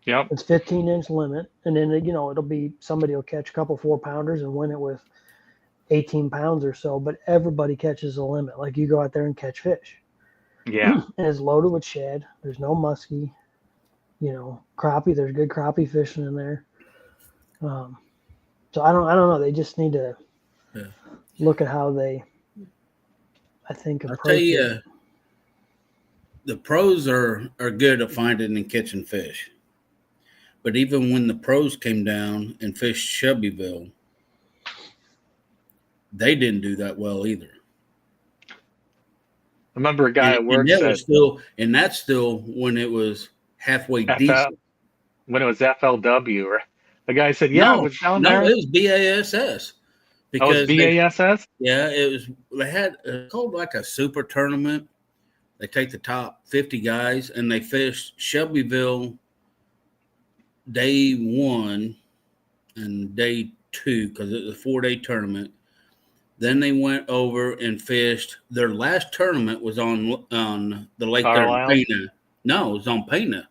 Yep. It's 15-inch limit, and then it'll be somebody will catch a couple 4-pounders and win it with 18 pounds or so. But everybody catches a limit. Like you go out there and catch fish. Yeah. And it's loaded with shad. There's no muskie. Crappie. There's good crappie fishing in there. So I don't know. They just need to look at how they, I think, approach I'll tell you, it. The pros are good at finding and catching fish. But even when the pros came down and fished Shelbyville, they didn't do that well either. I remember a guy at work said, and that's still when it was halfway FL, decent. When it was FLW, or the guy said, "Yeah, it was down there." No, it was BASS. Because BASS. Yeah, it was. They had called like a super tournament. They take the top 50 guys and they fished Shelbyville day 1 and day 2 because it was a 4-day tournament. Then they went over and fished. Their last tournament was on the lake Carlisle? there in Pena. No, it was on Pena.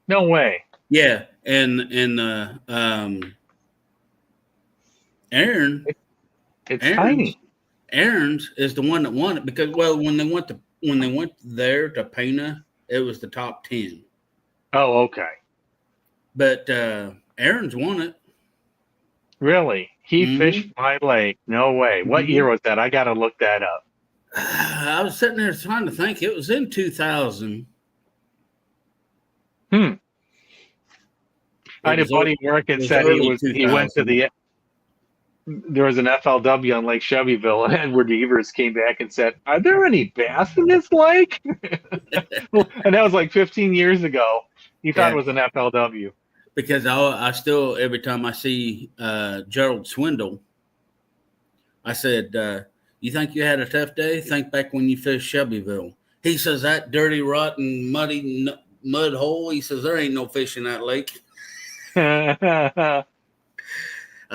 No way. Yeah, and Aaron. It's tiny. Aaron's is the one that won it because when they went there to Pena, it was the top 10. Oh, okay. But Aaron's won it. Really? He fished my lake? No way. What year was that? I got to look that up. I was sitting there trying to think. It was in 2000. I had a buddy working said he went to there was an FLW on Lake Shelbyville, and Edward Evers came back and said, "Are there any bass in this lake?" And that was like 15 years ago. He thought it was an FLW. Because I still, every time I see Gerald Swindle, I said, "You think you had a tough day? Think back when you fished Shelbyville." He says, "That dirty, rotten, muddy mud hole." He says, "There ain't no fish in that lake." I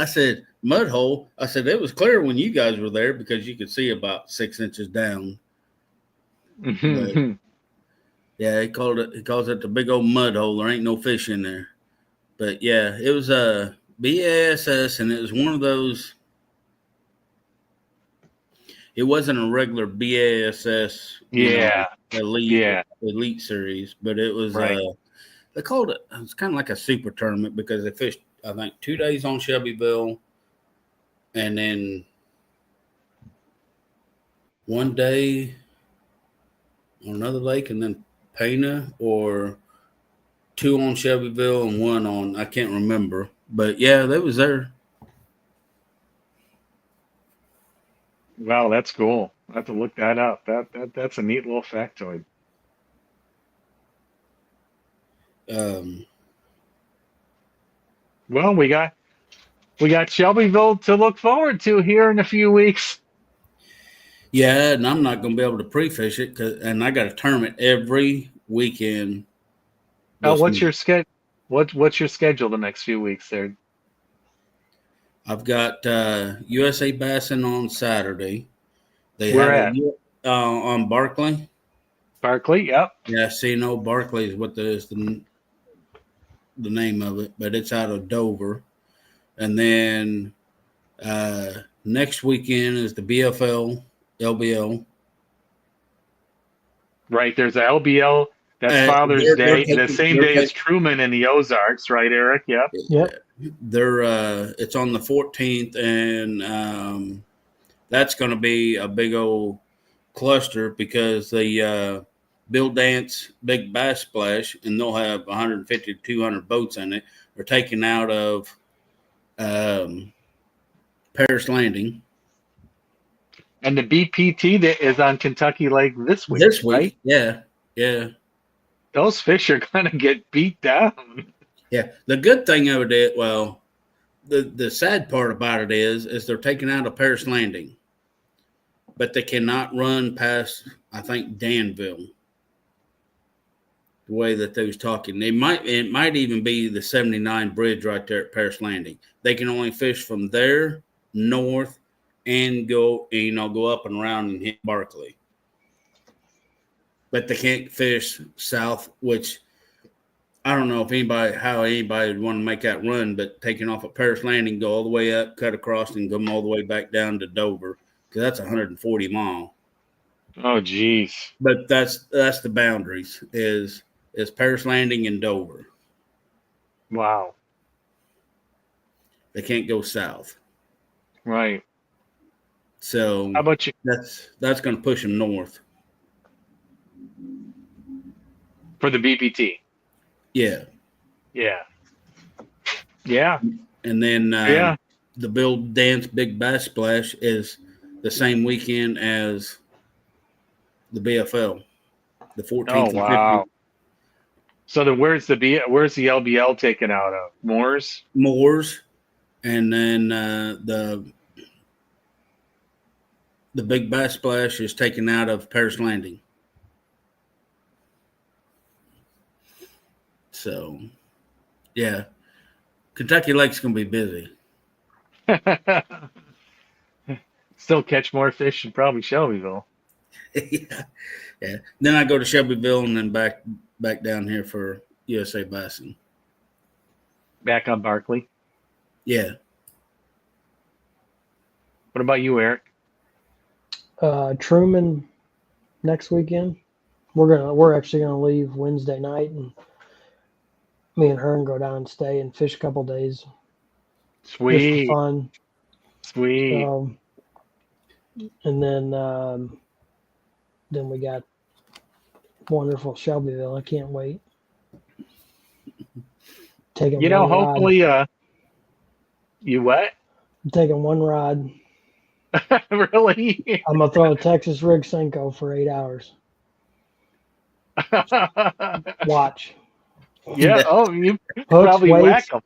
said, "Mud hole?" I said, "It was clear when you guys were there because you could see about 6 inches down." But, yeah, he calls it the big old mud hole. There ain't no fish in there. But yeah, it was a BASS, and it was one of those. It wasn't a regular BASS, elite series, but it was. Right. They called it. It was kind of like a super tournament because they fished, I think, 2 days on Shelbyville, and then 1 day on another lake, and then Pena, or 2 on Shelbyville and 1 on, I can't remember. But yeah, that was there. Wow, that's cool. I have to look that up. That's a neat little factoid. Well, we got Shelbyville to look forward to here in a few weeks. Yeah, and I'm not going to be able to pre-fish it, and I got a tournament every weekend. What's your schedule? What's your schedule the next few weeks there? I've got USA Bassin on Saturday. Where at? On Barkley. Barkley, yep. Yeah, Barkley is what the name of it, but it's out of Dover. And then next weekend is the BFL, LBL. Right, there's a LBL. That's Father's Day. The same day as Truman in the Ozarks, right, Eric? Yep. Yep. It's on the 14th, and that's going to be a big old cluster because the Bill Dance Big Bass Splash, and they'll have 150 to 200 boats in it, are taken out of Paris Landing. And the BPT that is on Kentucky Lake this week, right? Yeah. Those fish are going to get beat down. Yeah. The good thing of it, the sad part about it is they're taken out of Paris Landing, but they cannot run past, I think, Danville. the way that they was talking. It might even be the 79 bridge right there at Paris Landing. They can only fish from there north and go up and around and hit Barkley. But they can't fish south, which I don't know how anybody would want to make that run, but taking off at Paris Landing, go all the way up, cut across, and come all the way back down to Dover, because that's 140 mile. Oh, geez. But that's the boundaries is Paris Landing and Dover. Wow. They can't go south. Right. So how about you? That's going to push them north For the BPT. Yeah. Yeah. Yeah. And then yeah. the Bill Dance Big Bass Splash is the same weekend as the BFL, the 14th and 15th. So where's the LBL taken out of? Moores, and then the Big Bass Splash is taken out of Paris Landing. So, yeah, Kentucky Lake's going to be busy. Still catch more fish than probably Shelbyville. yeah. Then I go to Shelbyville and then back down here for USA Bison. Back on Barkley. Yeah. What about you, Eric? Truman next weekend. We're actually gonna leave Wednesday night, and me and her go down and stay and fish a couple days. Sweet. Just for fun. Sweet. And then we got wonderful Shelbyville. I can't wait. Hopefully, you what? I'm taking one rod. Really? I'm gonna throw a Texas rig Senko for 8 hours. Watch. Yeah. Oh, you Hooks, probably whack them.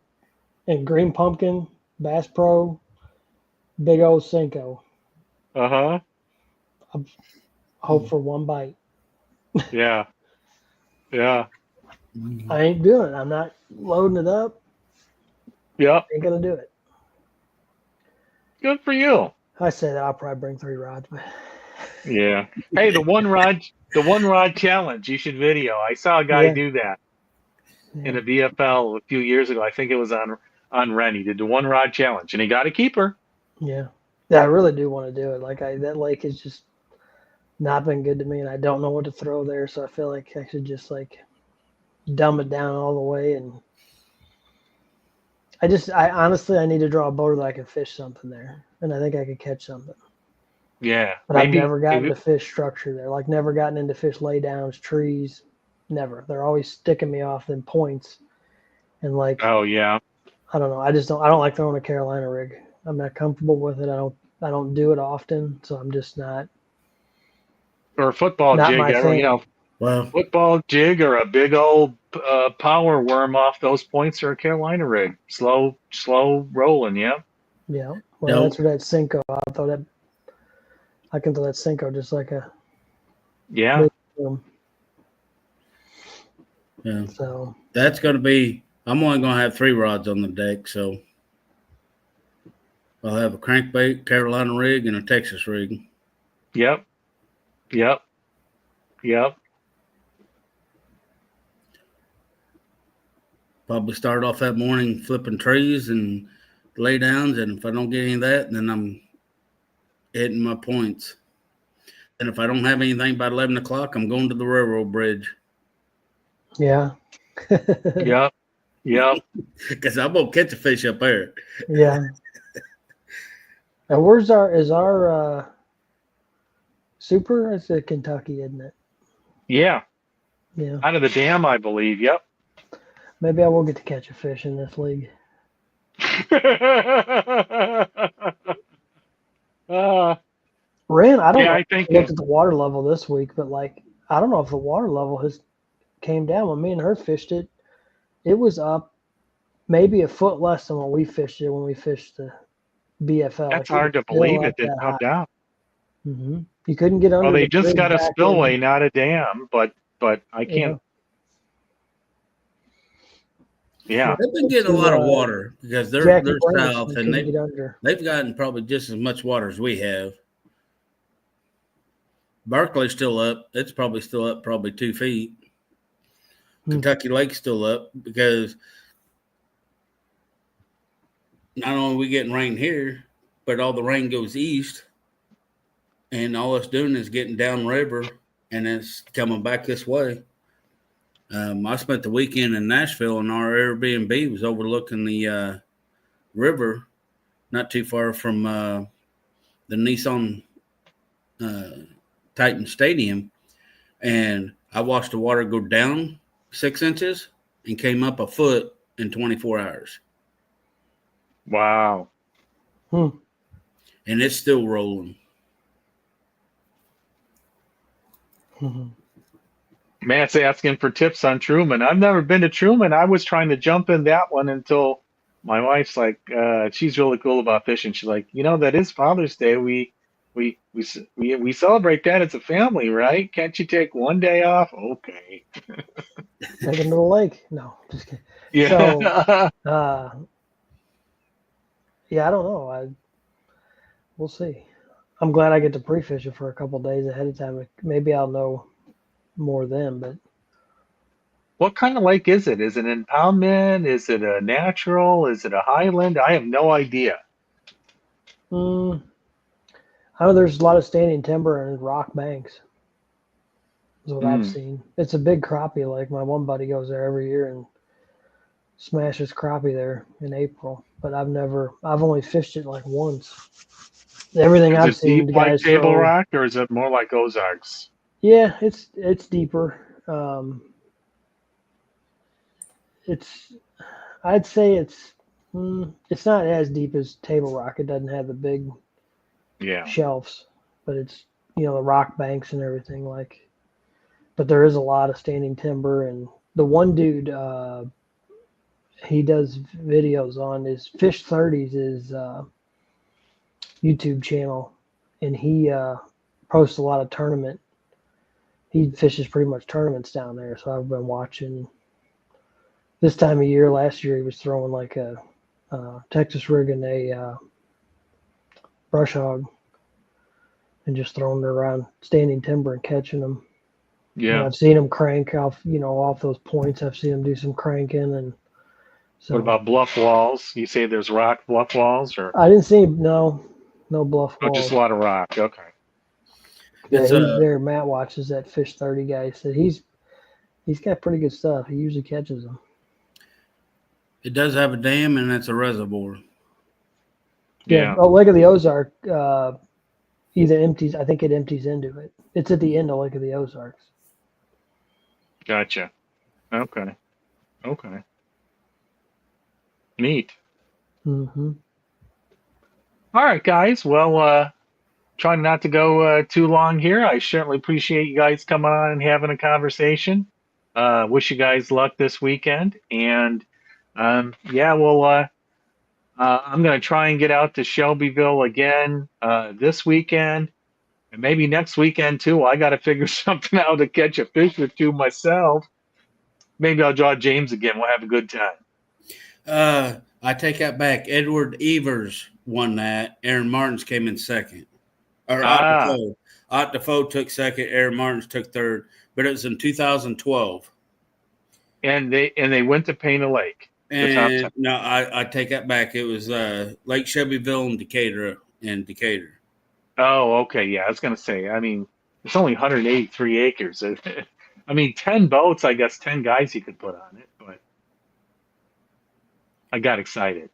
And green pumpkin, Bass Pro, big old Senko. Uh-huh. Hope for one bite. Yeah. Yeah. I ain't doing it. I'm not loading it up. Yeah. Ain't gonna do it. Good for you. I say that I'll probably bring 3 rods. But... Yeah. Hey, the one rod challenge. You should video. I saw a guy do that in a BFL a few years ago. I think it was on Ren. He did the one rod challenge, and he got a keeper. Yeah. Yeah, I really do want to do it. That lake has just not been good to me, and I don't know what to throw there. So I feel like I should just dumb it down all the way. And I honestly need to draw a boat that I can fish something there, and I think I could catch something. Yeah, but I've never gotten to fish structure there. Never gotten into fish laydowns, trees. Never. They're always sticking me off in points, and oh yeah. I don't know. I don't like throwing a Carolina rig. I'm not comfortable with it. I don't do it often, so I'm just not. Or a football jig, Well, football jig or a big old power worm off those points or a Carolina rig. Slow rolling, yeah. Yeah. Well, that's where that Senko. I can throw that Senko just like a. Yeah. Yeah. So that's going to be. I'm only going to have 3 rods on the deck, so I'll have a crankbait, Carolina rig, and a Texas rig. Yep. Probably start off that morning flipping trees and lay downs, and if I don't get any of that, then I'm hitting my points. And if I don't have anything by 11 o'clock, I'm going to the railroad bridge. Yeah. Yep. Because I'm going to catch a fish up there. Yeah. And is our super? It's a Kentucky, isn't it? Yeah. Yeah. Out of the dam, I believe. Yep. Maybe I will get to catch a fish in this league. Ren, I don't know. I think looked at the water level this week, but I don't know if the water level has came down. When me and her fished it, it was up maybe a foot less than what we fished it when we fished the BFL. That's hard to believe it didn't come down. Mm-hmm. You couldn't get under. Well, they just got a spillway, not a dam, but I can't. Yeah. They've been getting a lot of water because they're south and they've gotten probably just as much water as we have. Barclay's still up. It's probably still up 2 feet. Kentucky Lake's still up because not only are we getting rain here, but all the rain goes east, and all it's doing is getting downriver, and it's coming back this way. I spent the weekend in Nashville, and our Airbnb was overlooking the river, not too far from the Nissan Titan Stadium, and I watched the water go down 6 inches and came up a foot in 24 hours. Wow. And it's still rolling. Matt's asking for tips on Truman. I've never been to Truman. I was trying to jump in that one until my wife's like, she's really cool about fishing. She's like, that is Father's Day. We celebrate that as a family, right? Can't you take one day off? Okay. Take him to the lake. No, just kidding. Yeah. So, yeah, I don't know. We'll see. I'm glad I get to pre-fish it for a couple days ahead of time. Maybe I'll know more then. But what kind of lake is it? Is it an impoundment? Is it a natural? Is it a highland? I have no idea. I know there's a lot of standing timber and rock banks. Is what I've seen. It's a big crappie lake. My one buddy goes there every year and smashes crappie there in April. But I've only fished it like once. Everything I've seen, deep like Table Rock, or is it more like Ozarks? Yeah, it's deeper. I'd say it's not as deep as Table Rock. It doesn't have the big shelves, but it's the rock banks and everything like. But there is a lot of standing timber, and the one dude he does videos on his Fish 30s is YouTube channel, and he posts a lot of tournament. He fishes pretty much tournaments down there, so I've been watching. This time of year, last year he was throwing like a Texas rig and a brush hog, and just throwing it around standing timber and catching them. Yeah, and I've seen him crank off, off those points. I've seen him do some cranking, and so. What about bluff walls? You say there's rock bluff walls, or I didn't see no bluff walls. Just a lot of rock. Okay. Yeah, he's there. Matt watches that Fish 30 guy. Said he's got pretty good stuff. He usually catches them. It does have a dam, and it's a reservoir. Yeah. Oh, Lake of the Ozark either empties. I think it empties into it. It's at the end of Lake of the Ozarks. Gotcha. Okay. Neat. Mm-hmm. All right, guys. Well, trying not to go too long here. I certainly appreciate you guys coming on and having a conversation. Wish you guys luck this weekend. And I'm going to try and get out to Shelbyville again this weekend. And maybe next weekend, too. I got to figure something out to catch a fish or two myself. Maybe I'll draw James again. We'll have a good time. I take that back. Edward Evers won that. Aaron Martins came in second. Or Ott Defoe took second. Aaron Martins took third. But it was in 2012. And they went to Painted Lake. And no, I take that back. It was Lake Shelbyville and Decatur. Oh, okay. Yeah, I was going to say, I mean, it's only 183 acres. I mean, 10 boats, I guess 10 guys you could put on it, but I got excited.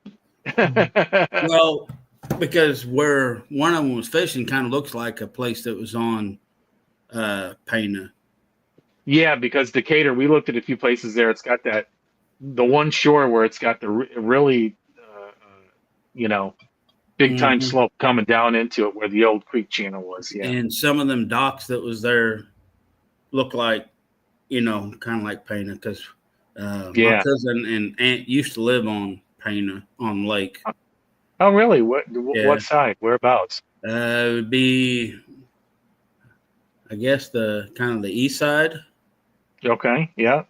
Well, because where one of them was fishing kind of looks like a place that was on Pana. Yeah, because Decatur, we looked at a few places there. It's got the one shore where it's got the really, big time slope coming down into it where the old creek channel was. Yeah. And some of them docks that was there look like, kind of like Pana, because my cousin and aunt used to live on Pana on the lake. Oh, really? What side? Whereabouts? It would be, I guess, the kind of the east side. Okay. Yeah.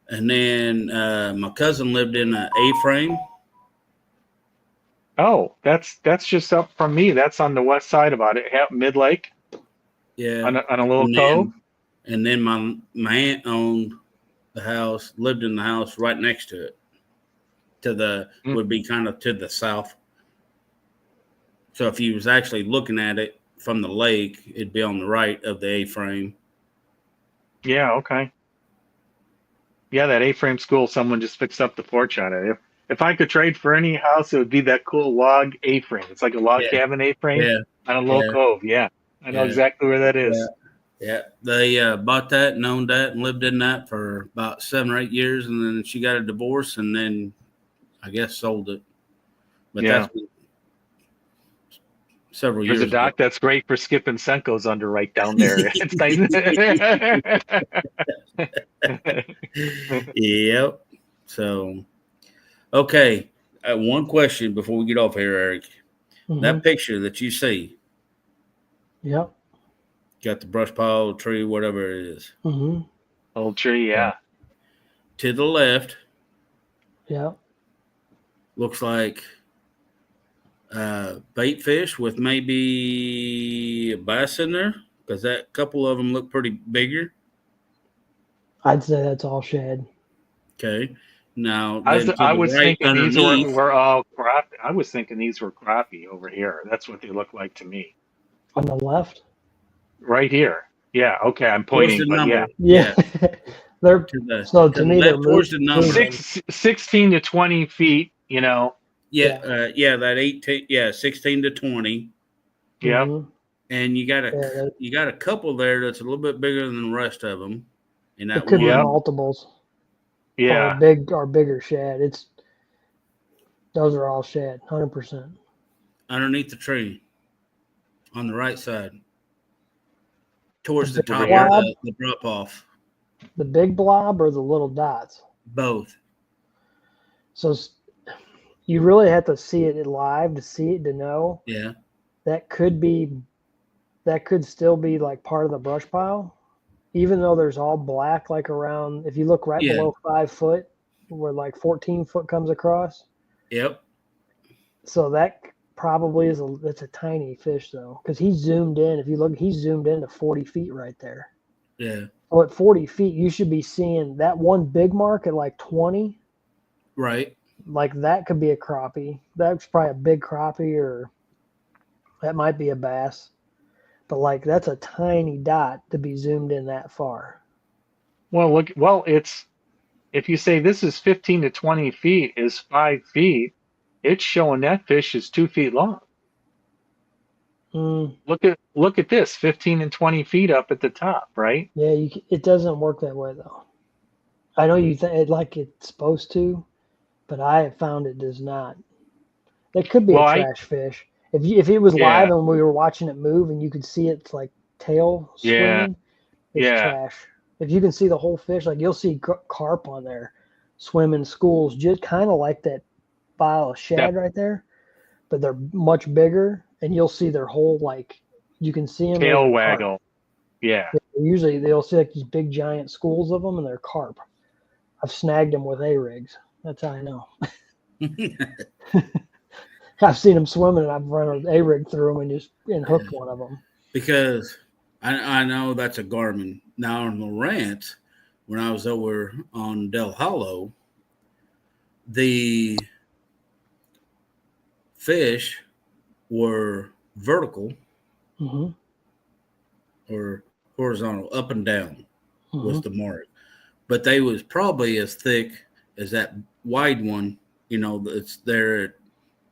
And then my cousin lived in an A-frame. Oh, that's just up from me. That's on the west side about it, Mid Lake, Yeah. on a little And cove. then my aunt owned the house, lived in the house right next to it. Would be kind of to the south. So if you was actually looking at it from the lake, it'd be on the right of the A-frame. Yeah, okay. Yeah, that A-frame school, someone just fixed up the porch on it. If I could trade for any house, it would be that cool log A-frame. It's like a log Yeah, cabin A-frame yeah, on a little yeah, cove. Yeah, I know yeah, exactly where that yeah, is. yeah. They bought that and owned that and lived in that for about 7 or 8 years, and then she got a divorce, and then I guess sold it. But Yeah. that's several There's a years ago. dock that's great for skipping Senko's under right down there. It's nice. Yep. So, okay. One question before we get off here, Eric. That picture that you see, Yep. got the brush pile, tree, whatever it is. Old tree, yeah. To the left, Yep. looks like bait fish with maybe a bass in there, because that couple of them look pretty bigger. I'd say that's all shad. Okay. Now, I then to the was right thinking these underneath, were all crappie. I was thinking these were crappie over here. That's what they look like to me. On the left? Right here. Yeah, okay, I'm towards pointing, the but number. Yeah. They're To the, so to to the me they're left towards the number. moving. 16 to 20 feet, Yeah, that 18, 16 to 20. Yep. And you got a couple there that's a little bit bigger than the rest of them. And that It could be one, multiples. Yeah. Or bigger shad. Those are all shad, 100%. underneath the tree, on the right side, towards the big top blob? of the drop off. The big blob or the little dots? Both. So you really have to see it live to see it to know. Yeah. That could still be like part of the brush pile, even though there's all black, like around, if you look right below 5 foot, where like 14 foot comes across. Yep. So that probably it's a tiny fish though, because he's zoomed in. If you look, he's zoomed in to 40 feet right there. Yeah. So at 40 feet, you should be seeing that one big mark at like 20. Right. Like that could be a crappie. That's probably a big crappie, or that might be a bass. But like that's a tiny dot to be zoomed in that far. Well, if you say this is 15 to 20 feet is 5 feet, it's showing that fish is 2 feet long. Look at this, 15 and 20 feet up at the top, right? Yeah, it doesn't work that way though. I know you think it like it's supposed to, but I have found it does not. That could be a trash fish. If it was live and we were watching it move and you could see its like tail swimming, it's trash. If you can see the whole fish, like you'll see carp on there swimming schools, just kind of like that pile of shad right there, but they're much bigger, and you'll see their whole, like, you can see them tail waggle. Yeah. Usually they'll see like these big giant schools of them, and they're carp. I've snagged them with A-rigs. That's how I know. I've seen them swimming, and I've run an A-rig through them and hooked one of them. Because I know that's a Garmin. Now on the rant, when I was over on Del Hollow, the fish were vertical or horizontal, up and down was the mark. But they was probably as thick as that wide one, that's there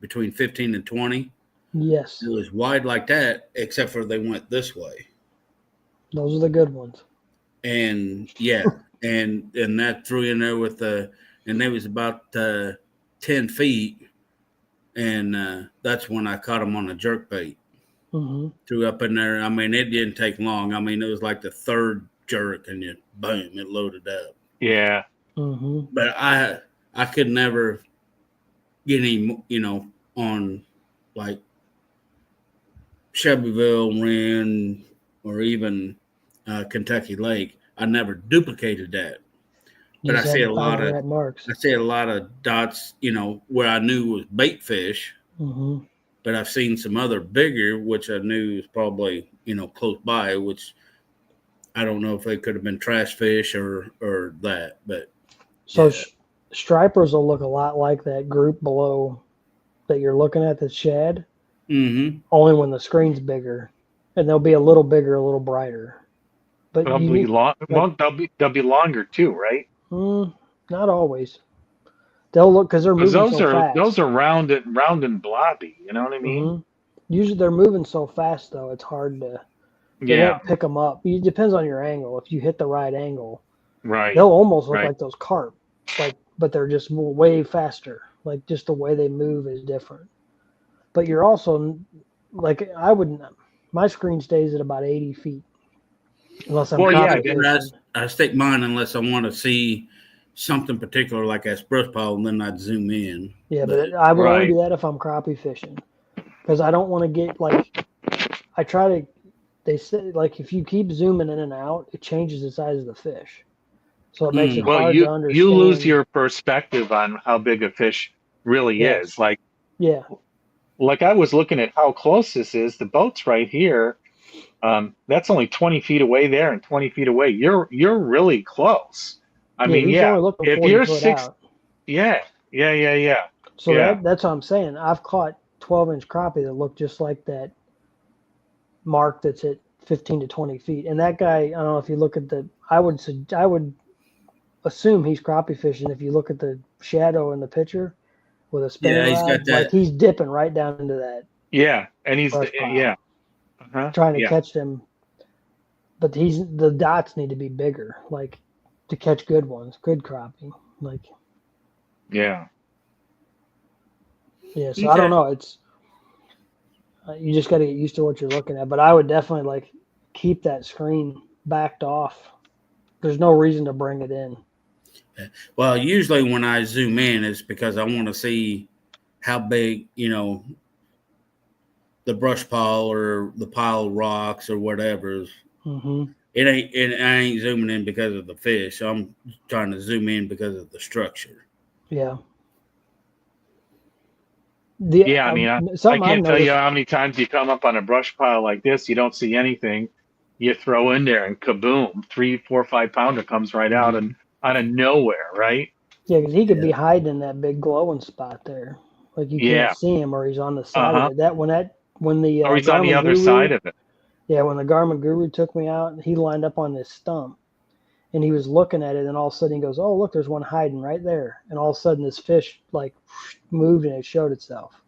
between 15 and 20. Yes. It was wide like that, except for they went this way. Those are the good ones. And and that threw in there and they was about 10 feet. And that's when I caught them on a jerk bait. Threw up in there. I mean, it didn't take long. I mean, it was like the third jerk, and boom, it loaded up. Yeah. But I could never get any, on like Shelbyville, Wren, or even Kentucky Lake. I never duplicated that. But I Just see a hadn't found lot the of right marks. I see a lot of dots, where I knew was bait fish. Mm-hmm. But I've seen some other bigger, which I knew was probably, close by, which I don't know if they could have been trash fish or that. But So yeah. stripers will look a lot like that group below that you're looking at, the shad, Mm-hmm. only when the screen's bigger. And they'll be a little bigger, a little brighter. But They'll you be need, long. like, Well, they'll be longer too, right? not always. They'll look because they're Because moving so those fast. are round and blobby. You know what I mean? Mm-hmm. Usually they're moving so fast though, it's hard to. It Yeah. won't pick them up. It depends on your angle. If you hit the right angle, Right. they'll almost look Right. like those carp, but they're just way faster. Like just the way they move is different. But you're also like I wouldn't. My screen stays at about 80 feet, unless I'm Well, yeah. copy fishing. I stick mine unless I want to see something particular like that brush pile, and then I'd zoom in. Yeah, but I would only Right. do that if I'm crappie fishing, because I don't want to get like. I try to. They say like if you keep zooming in and out, it changes the size of the fish, so it makes it Well, hard to you lose understand. your perspective on how big a fish really Yes. is. Like Yeah. I was looking at how close this is. The boat's right here. That's only 20 feet away there and 20 feet away. You're really close. I Yeah. mean, He's yeah. only looking If 40 you're foot six, out. yeah. So Yeah. that's what I'm saying. I've caught 12-inch crappie that look just like that mark that's at 15 to 20 feet. And that guy, I don't know if you look at I would assume he's crappie fishing if you look at the shadow in the picture with a spinning Yeah, he's rod. got that. Like he's dipping right down into that Yeah. And he's brush pile, yeah. Uh-huh. trying to Yeah. catch them. But the dots need to be bigger, like to catch good ones, good crappie. Like, Yeah. yeah, so I don't know. It's you just got to get used to what you're looking at. But I would definitely like keep that screen backed off. There's no reason to bring it in. Well, usually when I zoom in, it's because I want to see how big, the brush pile or the pile of rocks or whatever. Mm-hmm. I ain't zooming in because of the fish. I'm trying to zoom in because of the structure. Yeah. Yeah, I mean, I something I've can't tell you noticed. how many times you come up on a brush pile like this, you don't see anything, you throw in there and kaboom, 3, 4, 5 pounder comes right out and out of nowhere, right? Yeah, because he could be Yeah. hiding in that big glowing spot there, like you Yeah. can't see him, or he's on the side Uh-huh. of it. When the Or he's on the Garmin other Guru, side of it. yeah, when the Garmin Guru took me out, he lined up on this stump, and he was looking at it, and all of a sudden he goes, "Oh, look, there's one hiding right there," and all of a sudden this fish like moved and it showed itself,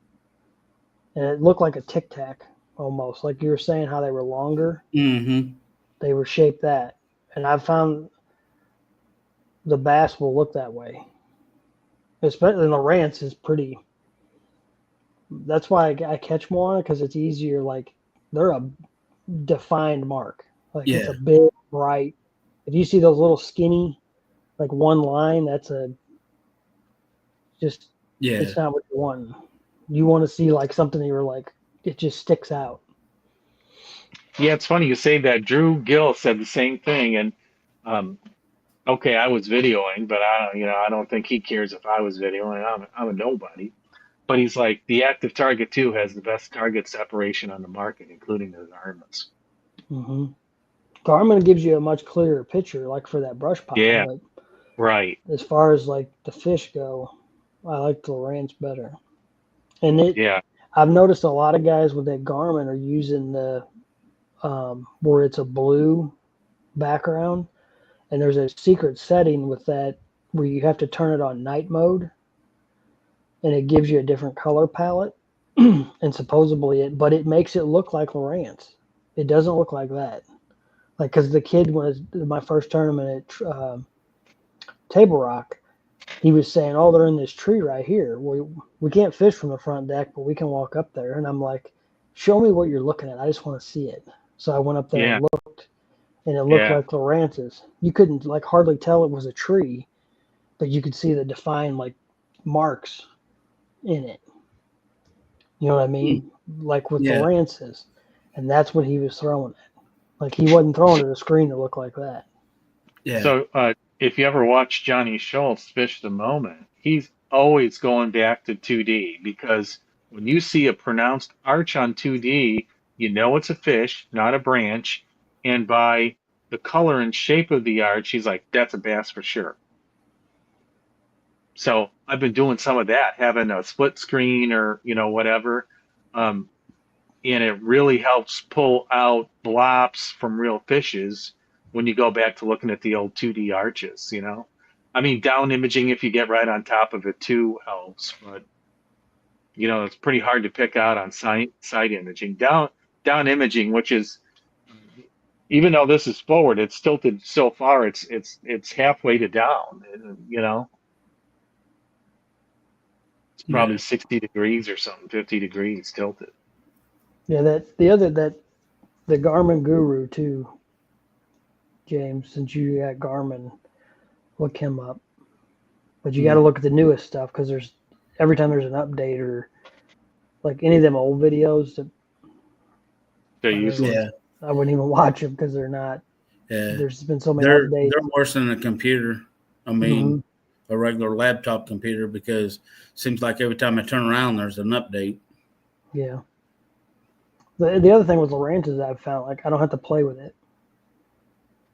and it looked like a tic tac almost, like you were saying how they were longer. Mm-hmm. They were shaped that, and I've found the bass will look that way. Especially the rants is pretty. That's why I catch more on it, because it's easier. Like they're a defined mark. Like it's Yeah. a big, bright. If you see those little skinny, like one line, that's just Yeah. it's not what you want. You want to see like something that you're like it just sticks out. Yeah, it's funny you say that. Drew Gill said the same thing, and okay, I was videoing, but I don't think he cares if I was videoing. I'm a nobody. But he's like, the Active Target 2 has the best target separation on the market, including the Garmin's. Mm-hmm. Garmin gives you a much clearer picture, like for that brush pile. Yeah. But Right. as far as like the fish go, I like the Lowrance better. And Yeah. I've noticed a lot of guys with that Garmin are using the where it's a blue background, and there's a secret setting with that where you have to turn it on night mode, and it gives you a different color palette, and supposedly but it makes it look like Lowrance. It doesn't look like that. Like, because the kid was my first tournament at Table Rock, he was saying, "Oh, they're in this tree right here. We can't fish from the front deck, but we can walk up there." And I'm like, "Show me what you're looking at. I just want to see it." So I went up there and looked, and it looked like Lowrance's. You couldn't like hardly tell it was a tree, but you could see the defined like marks in it. You know what I mean? Like with Lowrance's, and that's what he was throwing at. Like he wasn't throwing at a screen that looked like that. Yeah. So if you ever watch Johnny Schultz fish the moment, he's always going back to 2D because when you see a pronounced arch on 2D, you know it's a fish, not a branch. And by the color and shape of the arch, he's like, that's a bass for sure. So I've been doing some of that, having a split screen or, whatever. Um, and it really helps pull out blops from real fishes when you go back to looking at the old 2D arches. I mean, down imaging, if you get right on top of it too, helps, but it's pretty hard to pick out on side imaging. Down imaging, which is, even though this is forward, it's tilted so far, it's halfway to down. It's probably Yeah. 60 degrees or something, 50 degrees tilted. Yeah, the Garmin Guru too, James. Since you got Garmin, look him up. But you got to look at the newest stuff because every time there's an update or like any of them old videos that They're useless. Yeah. I wouldn't even watch them because they're not. Yeah. There's been so many They're updates. worse than a computer. I mean, a regular laptop computer, because it seems like every time I turn around, there's an update. Yeah. The other thing with Lowrance is I've found, like, I don't have to play with it.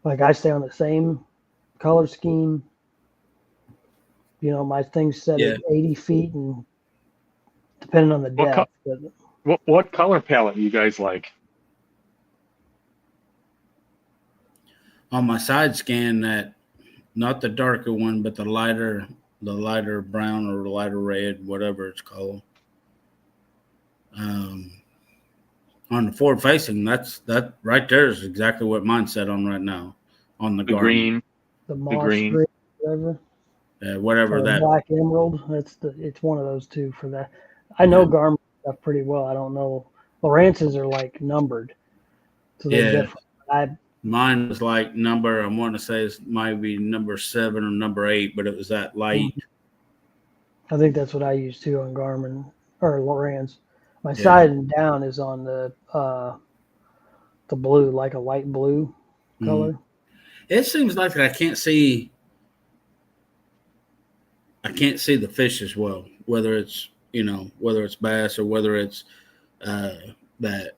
Like, I stay on the same color scheme. My thing's set at 80 feet and depending on the depth. What color palette you guys like? On my side scan, that not the darker one, but the lighter brown or lighter red, whatever it's called. On the forward facing, that right there is exactly what mine's set on right now. On the green, the moss green, whatever. Whatever that black emerald. It's one of those two for that. I know Garmin stuff pretty well. I don't know. Lowrance's are like numbered, so they're different. Mine was like number, I want to say it might be number 7 or number 8, but it was that light. I think that's what I use too on Garmin or Lowrance. My side and down is on the blue, like a light blue color. It seems like I can't see the fish as well, whether it's bass or whether it's that,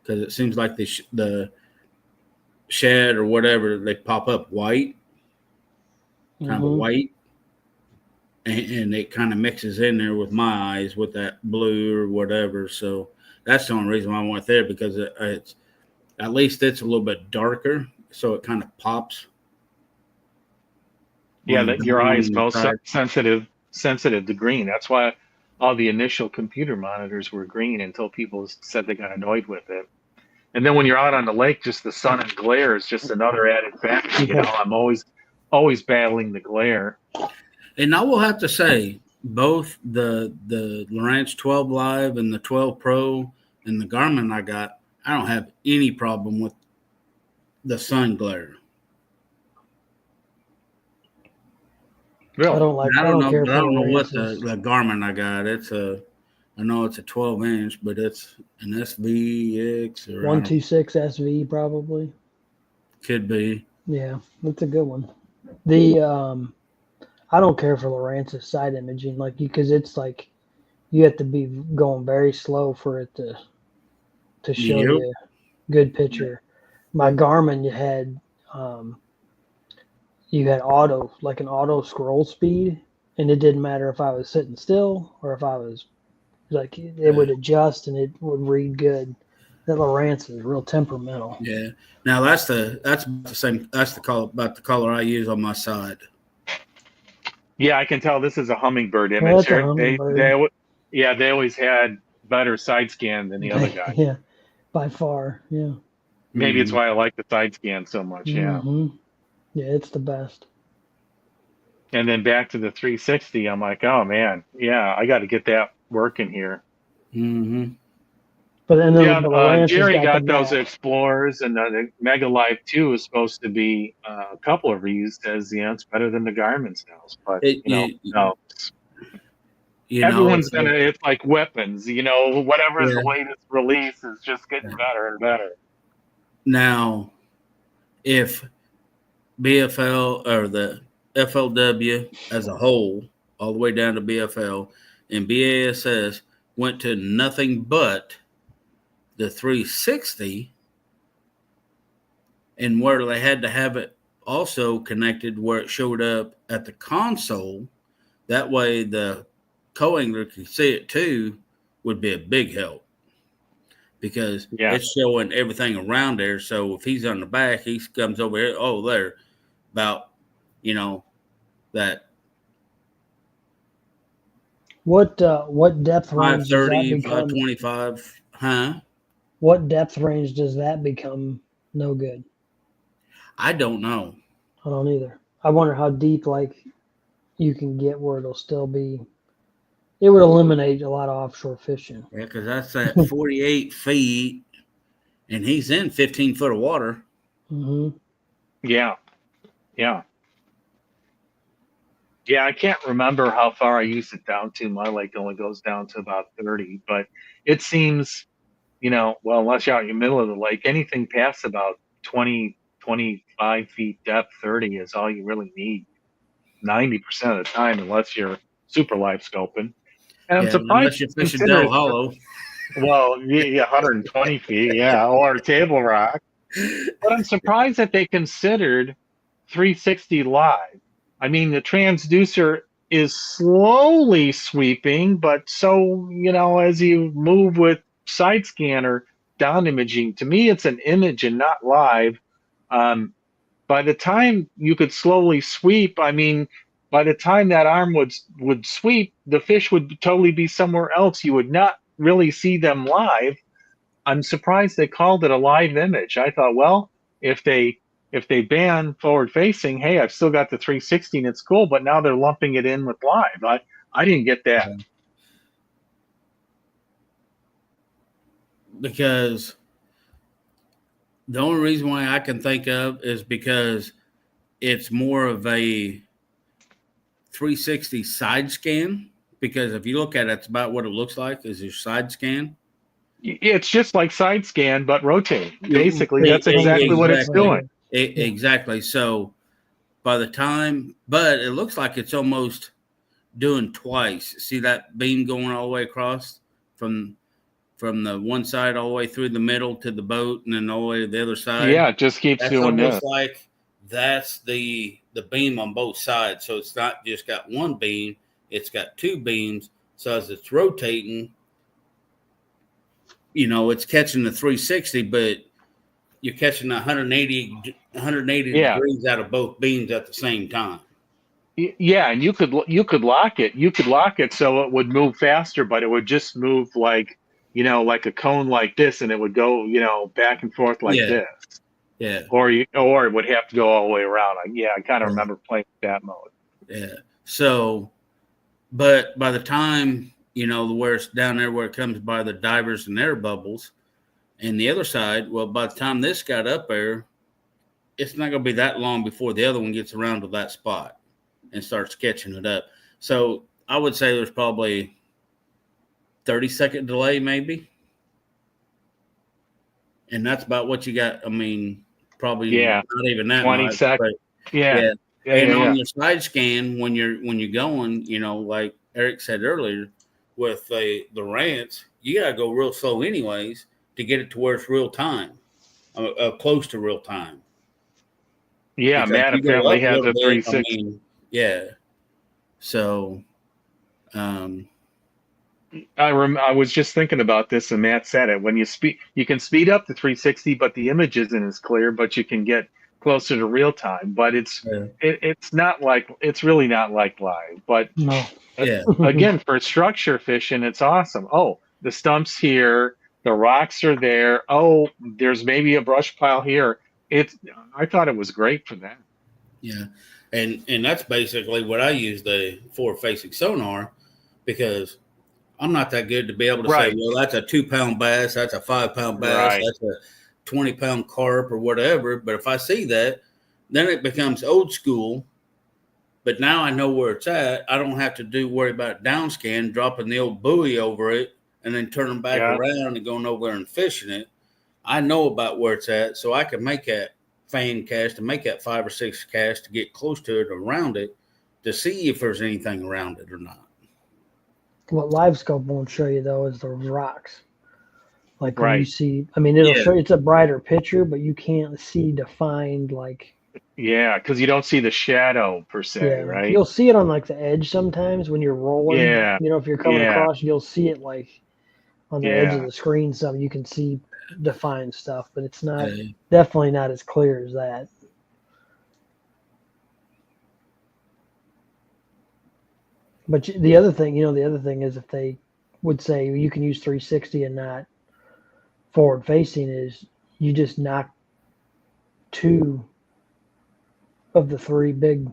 because it seems like the shad or whatever, they pop up white, kind of white, and it kind of mixes in there with my eyes with that blue or whatever. So that's the only reason why I went there, because it's at least it's a little bit darker, so it kind of pops. Yeah, that your eye is most sensitive to green. That's why all the initial computer monitors were green until people said they got annoyed with it. And then when you're out on the lake, just the sun and glare is just another added factor. I'm always battling the glare. And I will have to say, both the Lowrance 12 Live and the 12 Pro and the Garmin I don't have any problem with the sun glare. Really? I don't know what the Garmin I got. I know it's a 12-inch, but it's an SVX or 126 SV probably. Could be. Yeah, that's a good one. I don't care for Lowrance's side imaging, because it's like you have to be going very slow for it to show you a good picture. My Garmin, you had auto, like an auto scroll speed, and it didn't matter if I was sitting still or if I was it would adjust and it would read good. That Lowrance is real temperamental. Yeah. Now that's the same. That's about the color I use on my side. Yeah, I can tell this is a hummingbird image. They always had better side scan than the other guy. Yeah, by far. Yeah. Maybe it's why I like the side scan so much. Yeah. Yeah, it's the best. And then back to the 360, I'm like, oh man, yeah, I got to get that working here. But then Jerry got those Explorers, and the Mega Live 2 is supposed to be a couple of reviews says it's better than the Garmin's now. But everyone's it's like weapons, whatever is the latest release is just getting better and better. Now, if BFL or the FLW as a whole, all the way down to BFL, and BASS went to nothing but the 360, and where they had to have it also connected where it showed up at the console, that way the co-angler could see it too, would be a big help. Because it's showing everything around there. So if he's on the back, he comes over here. Oh, there, about that. What depth range does that 530, become? 525, huh? What depth range does that become no good? I don't know. I don't either. I wonder how deep you can get where it'll still be. It would eliminate a lot of offshore fishing. Yeah, because that's at 48 feet, and he's in 15 foot of water. Mm-hmm. Yeah. I can't remember how far I used it down to. My lake only goes down to about 30, but it seems, well, unless you're out in the middle of the lake, anything past about 20, 25 feet depth, 30 is all you really need 90% of the time, unless you're super live scoping. And I'm surprised unless you're fishing Del Hollow. Well, yeah, 120 feet, or Table Rock. But I'm surprised that they considered 360 live. I mean, the transducer is slowly sweeping, but so, as you move with side scanner down imaging, to me, it's an image and not live. By the time you could slowly sweep, I mean, by the time that arm would sweep, the fish would totally be somewhere else. You would not really see them live. I'm surprised they called it a live image. I thought, well, if they ban forward facing, hey, I've still got the 360 and it's cool, but now they're lumping it in with live. I didn't get that. Because the only reason why I can think of is because it's more of a 360 side scan. Because if you look at it, it's about what it looks like is your side scan. It's just like side scan, but rotate. Basically, that's exactly what it's doing. Exactly. So by the time, but it looks like it's almost doing twice. See that beam going all the way across from the one side all the way through the middle to the boat and then all the way to the other side? Yeah, it just keeps doing this. Like that's the beam on both sides. So it's not just got one beam, it's got two beams. So as it's rotating, it's catching the 360, but you're catching 180 degrees out of both beams at the same time. Yeah, and you could lock it. You could lock it so it would move faster, but it would just move like a cone like this, and it would go back and forth like this. Yeah. Or it would have to go all the way around. I kind of remember playing that mode. Yeah. So, but by the time where it's down there where it comes by the divers and air bubbles, and the other side, well, by the time this got up there, it's not going to be that long before the other one gets around to that spot and starts catching it up. So I would say there's probably 30-second delay, maybe. And that's about what you got. I mean, probably not even that 20 much. seconds. Yeah. On your side scan, when you're going, like Eric said earlier, with the rants, you got to go real slow anyways to get it to where it's real time, close to real time. Yeah, because Matt apparently has a 360. So, I was just thinking about this, and Matt said it. When you can speed up to 360, but the image isn't as clear. But you can get closer to real time. But it's really not like live. But no. Again, for structure fishing, it's awesome. Oh, the stump's here, the rocks are there. Oh, there's maybe a brush pile here. I thought it was great for that. Yeah, and that's basically what I use the forward-facing sonar, because I'm not that good to be able to say, well, that's a 2-pound bass, that's a 5-pound bass, that's a 20-pound carp or whatever. But if I see that, then it becomes old school. But now I know where it's at. I don't have to worry about down scan, dropping the old buoy over it, and then turning back around and going over there and fishing it. I know about where it's at, so I can make that fan cast to make that 5 or 6 casts to get close to it, around it, to see if there's anything around it or not. What live scope won't show you though is the rocks. Like when you Right. see, I mean, it'll show you, it's a brighter picture, but you can't see defined like. Yeah, because you don't see the shadow per se, Yeah, right? you'll see it on like the edge sometimes when you're rolling. Yeah. You know, if you're coming Yeah. across, you'll see it like on the edge of the screen. Some you can see defined stuff, but it's not definitely not as clear as that. But the other thing, the other thing is if they would say you can use 360 and not forward facing, is you just knock 2 of the 3 big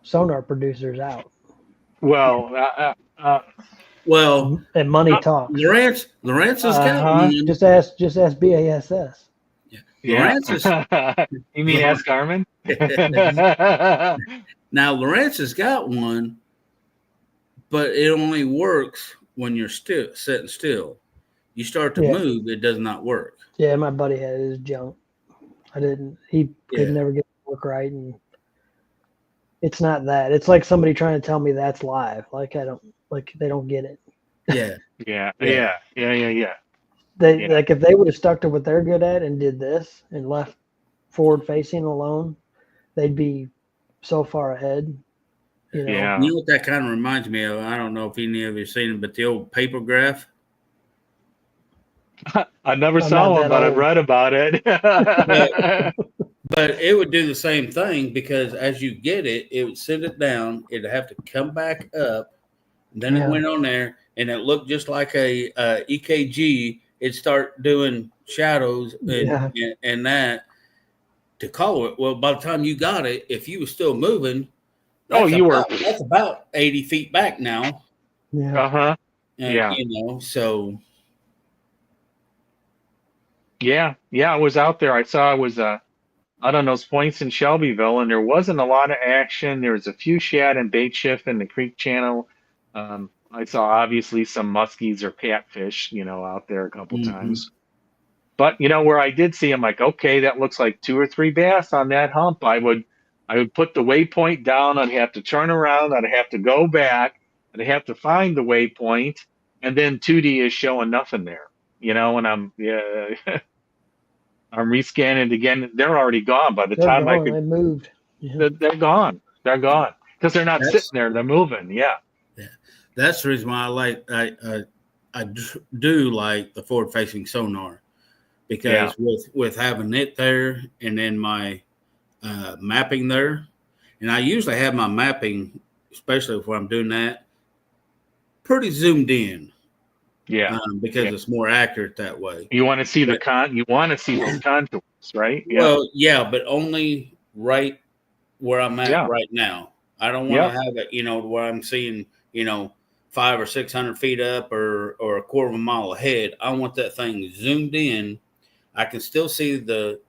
sonar producers out. Well, and money talks. Lawrence has got one. Just ask BASS. Yeah. Lawrence You mean ask Garmin? Now Lawrence has got one, but it only works when you're sitting still. You start to move, it does not work. Yeah, my buddy had his junk. He could never get it to work right, and it's not that. It's like somebody trying to tell me that's live. Like they don't get it. Yeah. Yeah. Like if they would have stuck to what they're good at and did this and left forward facing alone, they'd be so far ahead. Yeah. You know what that kind of reminds me of? I don't know if any of you have seen it, but the old paper graph. I never saw one, but I've read about it. But it would do the same thing, because as you get it, it would sit it down. It'd have to come back up. Then it went on there, and it looked just like a EKG. It'd start doing shadows and that to color it. Well, by the time you got it, if you were still moving, that's about 80 feet back now. Yeah. And, so. Yeah, I was out there. I saw it was out on those points in Shelbyville, and there wasn't a lot of action. There was a few shad and bait shift in the creek channel. I saw obviously some muskies or catfish, out there a couple times. But where I did see them, like, okay, that looks like 2 or 3 bass on that hump. I would put the waypoint down. I'd have to turn around. I'd have to go back. I'd have to find the waypoint, and then 2D is showing nothing there. And I'm rescanning it again. They're already gone by the time I could. They moved. Yeah. They're gone. They're gone because they're not sitting there. They're moving. Yeah. That's the reason why I do like the forward facing sonar, because with having it there and then my mapping there, and I usually have my mapping, especially if I'm doing that, pretty zoomed in. Yeah, because it's more accurate that way. You want to see you want to see those contours, right? Yeah. Well, yeah, but only right where I'm at right now. I don't want to have it, where I'm seeing, 500 or 600 feet up or a quarter of a mile ahead. I want that thing zoomed in. I can still see the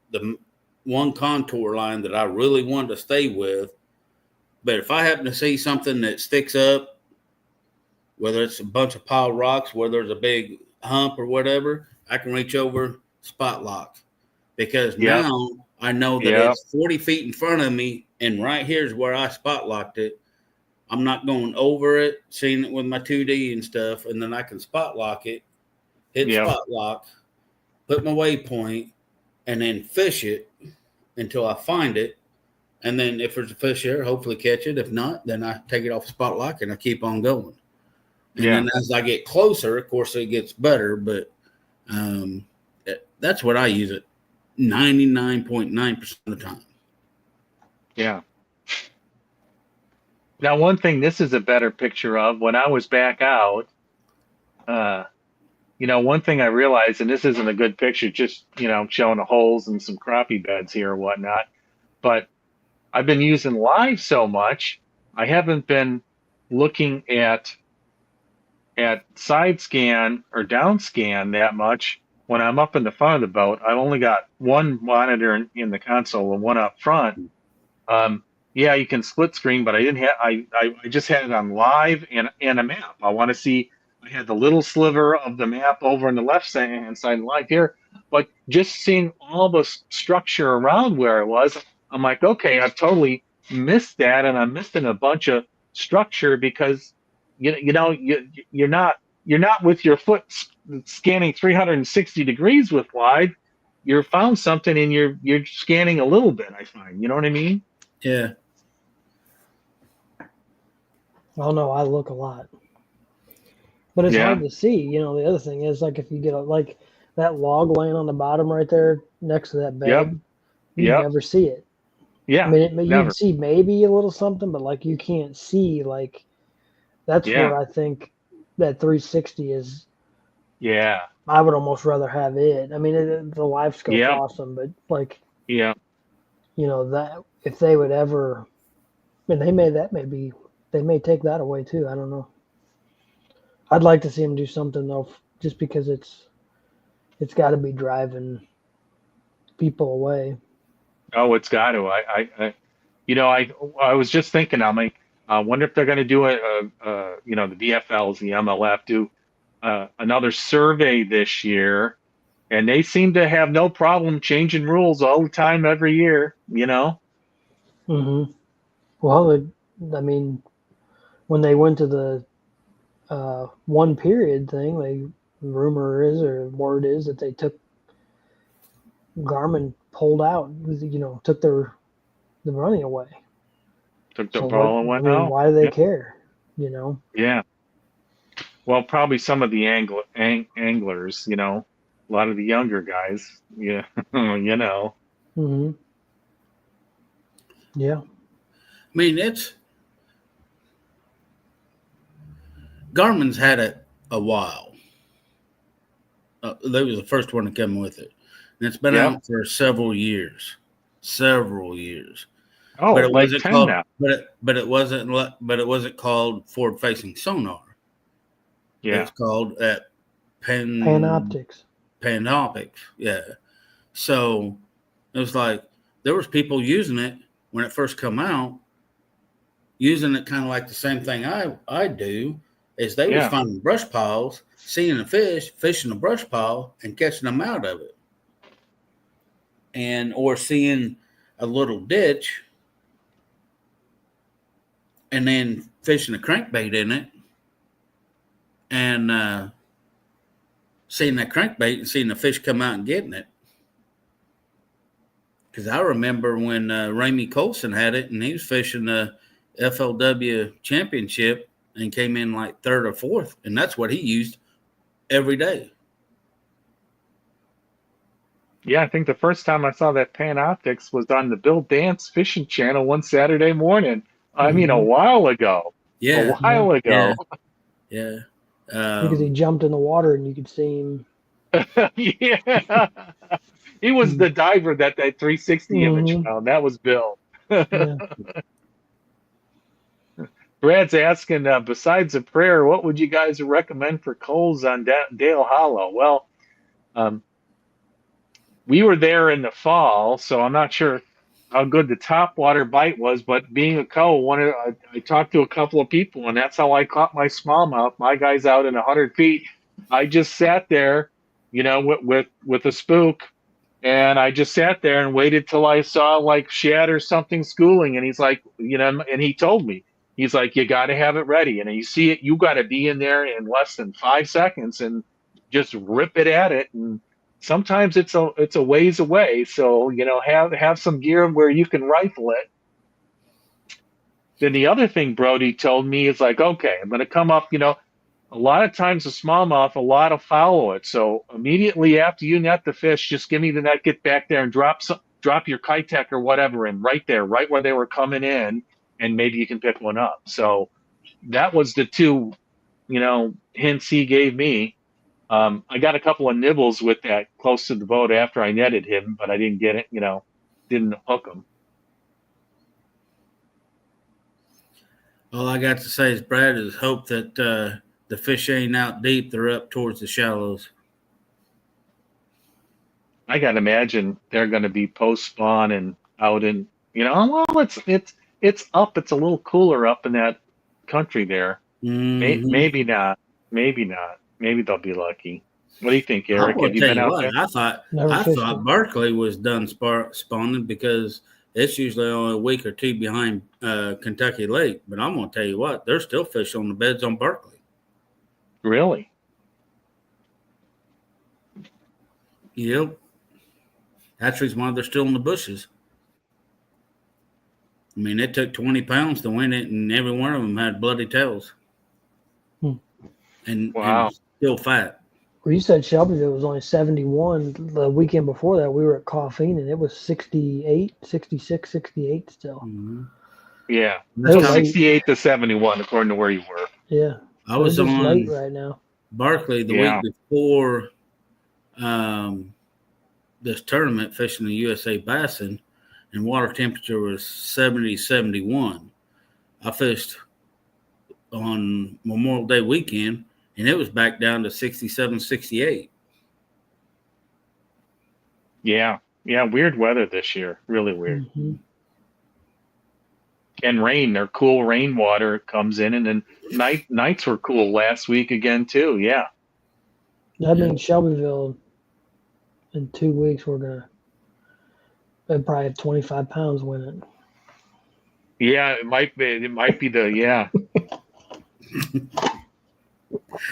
one contour line that I really want to stay with. But if I happen to see something that sticks up, whether it's a bunch of piled rocks, whether there's a big hump or whatever, I can reach over, spot lock. Because now I know that it's 40 feet in front of me, and right here is where I spot locked it. I'm not going over it, seeing it with my 2D and stuff, and then I can spot lock it, hit spot lock, put my waypoint, and then fish it until I find it. And then if there's a fish there, hopefully catch it. If not, then I take it off spot lock and I keep on going. And then as I get closer, of course, it gets better. But that's what I use it 99.9% of the time. Yeah. Now, one thing this is a better picture of, when I was back out, one thing I realized, and this isn't a good picture, just, showing the holes and some crappie beds here or whatnot, but I've been using live so much, I haven't been looking at side scan or down scan that much when I'm up in the front of the boat. I've only got one monitor in the console and one up front. You can split screen, but I didn't have. I just had it on live and a map. I want to see. I had the little sliver of the map over on the left hand side live here. But just seeing all the structure around where it was, I'm like, okay, I've totally missed that, and I'm missing a bunch of structure because you're not with your foot scanning 360 degrees with wide. You're found something and you're scanning a little bit. I find, you know what I mean? Yeah. Oh no, I look a lot, but it's Yeah. hard to see. You know, the other thing is like if you get like that log laying on the bottom right there next to that Yep. bed, you Yep. never see it. I Yeah. mean, you Never. can see maybe a little something, but like you can't see like that's Yeah. where I think that 360 is. Yeah. I would almost rather have it. I mean, the live scope's Yep. awesome, but like Yeah. that if they would ever, and they may they may take that away too. I don't know. I'd like to see them do something though, just because it's got to be driving people away. Oh, it's got to. I was just thinking. I'm like, I wonder if they're going to do the VFLs, the MLF, do another survey this year, and they seem to have no problem changing rules all the time, every year. Mm-hmm. Well, I mean, when they went to the one period thing, rumor is or word is that they took Garmin pulled out, took the running away. Took the So ball and I went mean, out. why do they Yeah. care? Yeah. Well, probably some of the anglers, a lot of the younger guys. Yeah. Mm-hmm. Yeah. I mean, Garmin's had it a while. They was the first one to come with it, and it's been Yep. out for several years. Several years. Oh, But it like wasn't 10 called. now. But it wasn't. But it wasn't called forward-facing sonar. It Yeah. was called Panoptics. Panoptics. Yeah. So it was like there was people using it when it first come out, using it kind of like the same thing I do. Is they was Yeah. finding brush piles, seeing a fish, fishing a brush pile, and catching them out of it, or seeing a little ditch and then fishing a crankbait in it, and seeing that crankbait and seeing the fish come out and getting it. Because I remember when Ramey Colson had it, and he was fishing the FLW championship and came in like third or fourth, and that's what he used every day. Yeah, I think the first time I saw that Panoptics was on the Bill Dance Fishing Channel one Saturday morning. I mean, a while ago. Yeah, A while ago. yeah. Because he jumped in the water and you could see him. Yeah. He was the diver that 360 image found. That was Bill. Yeah. Brad's asking, besides a prayer, what would you guys recommend for coals on Dale Hollow? Well, we were there in the fall, so I'm not sure how good the topwater bite was, but being a coal, I talked to a couple of people, and that's how I caught my smallmouth. My guy's out in 100 feet. I just sat there, with a spook, and I just sat there and waited till I saw like shad or something schooling. And he's like, and he told me, he's like, you got to have it ready. And you see it, you got to be in there in less than 5 seconds and just rip it at it. And sometimes it's a ways away. So, have some gear where you can rifle it. Then the other thing Brody told me is like, okay, I'm going to come up, a lot of times the smallmouth, a lot will follow it. So immediately after you net the fish, just give me the net, get back there and drop your Kitech or whatever in right there, right where they were coming in, and maybe you can pick one up. So that was the two, hints he gave me. I got a couple of nibbles with that close to the boat after I netted him, but I didn't get it, didn't hook him. All I got to say is, Brad, is hope that the fish ain't out deep; they're up towards the shallows. I got to imagine they're going to be post spawn and out in, well, it's up. It's a little cooler up in that country there. Mm-hmm. Maybe not. Maybe not. Maybe they'll be lucky. What do you think, I'm Eric? gonna Have you tell been you out what, there? I thought Berkeley was done spawning because it's usually only a week or two behind Kentucky Lake. But I'm gonna tell you what, there's still fish on the beds on Berkeley. Really? Yep. That's the reason why they're still in the bushes. I mean, it took 20 pounds to win it, and every one of them had bloody tails. And still fat. Well, you said Shelbyville was only 71. The weekend before that, we were at Coffeen, and it was 68, 66, 68 still. Mm-hmm. Yeah. So 68 to 71, according to where you were. Yeah. I was just on late right now. Berkeley the week before this tournament, fishing the USA Basin, and water temperature was 70, 71. I fished on Memorial Day weekend, and it was back down to 67, 68. Yeah. Yeah. Weird weather this year. Really weird. Mm-hmm. And rain, their cool rainwater comes in, and then nights were cool last week again, too. Yeah. That means Shelbyville in 2 weeks, they'd probably have 25 pounds winning. Yeah, it might be yeah.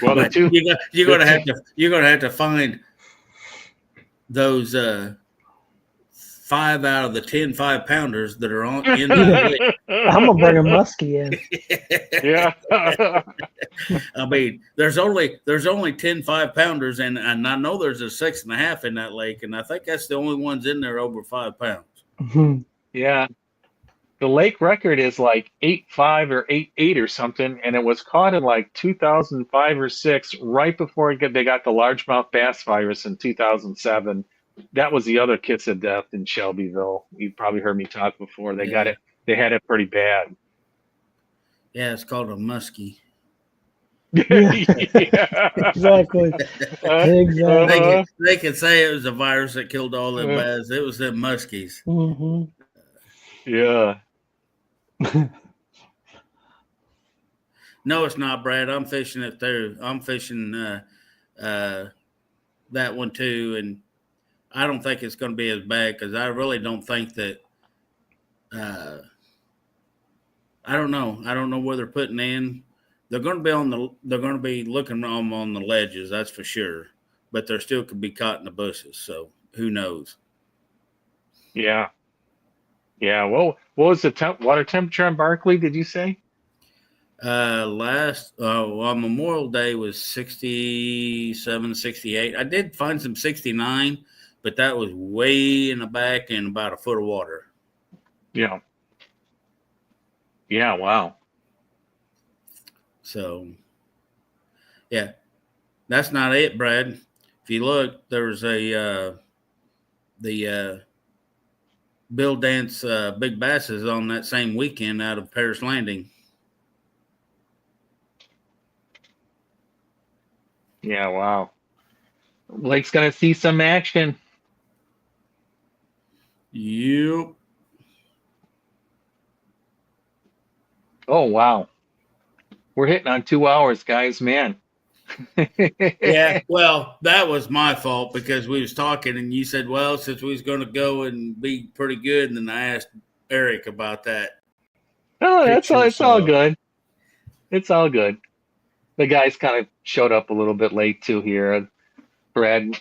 Well, the two you're gonna have to find those 5 out of the 10 5-pounders that are on in the I'm gonna bring a muskie in. Yeah. I mean, there's only 10 5-pounders, and I know there's a 6.5 in that lake, and I think that's the only ones in there over 5 pounds. Mm-hmm. Yeah. The lake record is like 8.5 or 8.8 or something, and it was caught in like 2005 or 6, right before they got the largemouth bass virus in 2007. That was the other kiss of death in Shelbyville. You probably heard me talk before. They got it. They had it pretty bad. Yeah, it's called a muskie. Yeah. Exactly. Exactly. They can say it was a virus that killed all the bass. It was the muskies. Mm-hmm. Yeah. No, it's not, Brad. I'm fishing it there. I'm fishing that one too, and I don't think it's going to be as bad because I really don't think that. I don't know. I don't know where they're putting in. They're going to be They're going to be looking on the ledges. That's for sure. But there still could be caught in the bushes. So who knows? Yeah. Yeah. Well, what was the water temperature on Berkeley? Did you say? On Memorial Day was 67, 68. I did find some 69, but that was way in the back and about a foot of water. Yeah. Yeah. Wow. So, yeah, that's not it, Brad. If you look, there's the Bill Dance Big Basses on that same weekend out of Paris Landing. Yeah. Wow. Lake's gonna see some action. Yep. Oh wow. We're hitting on 2 hours, guys. Man. Yeah, well, that was my fault because we was talking and you said, well, since we was going to go and be pretty good, and then I asked Eric about that. Oh, that's all. It's all good. It's all good. The guys kind of showed up a little bit late too here. Brad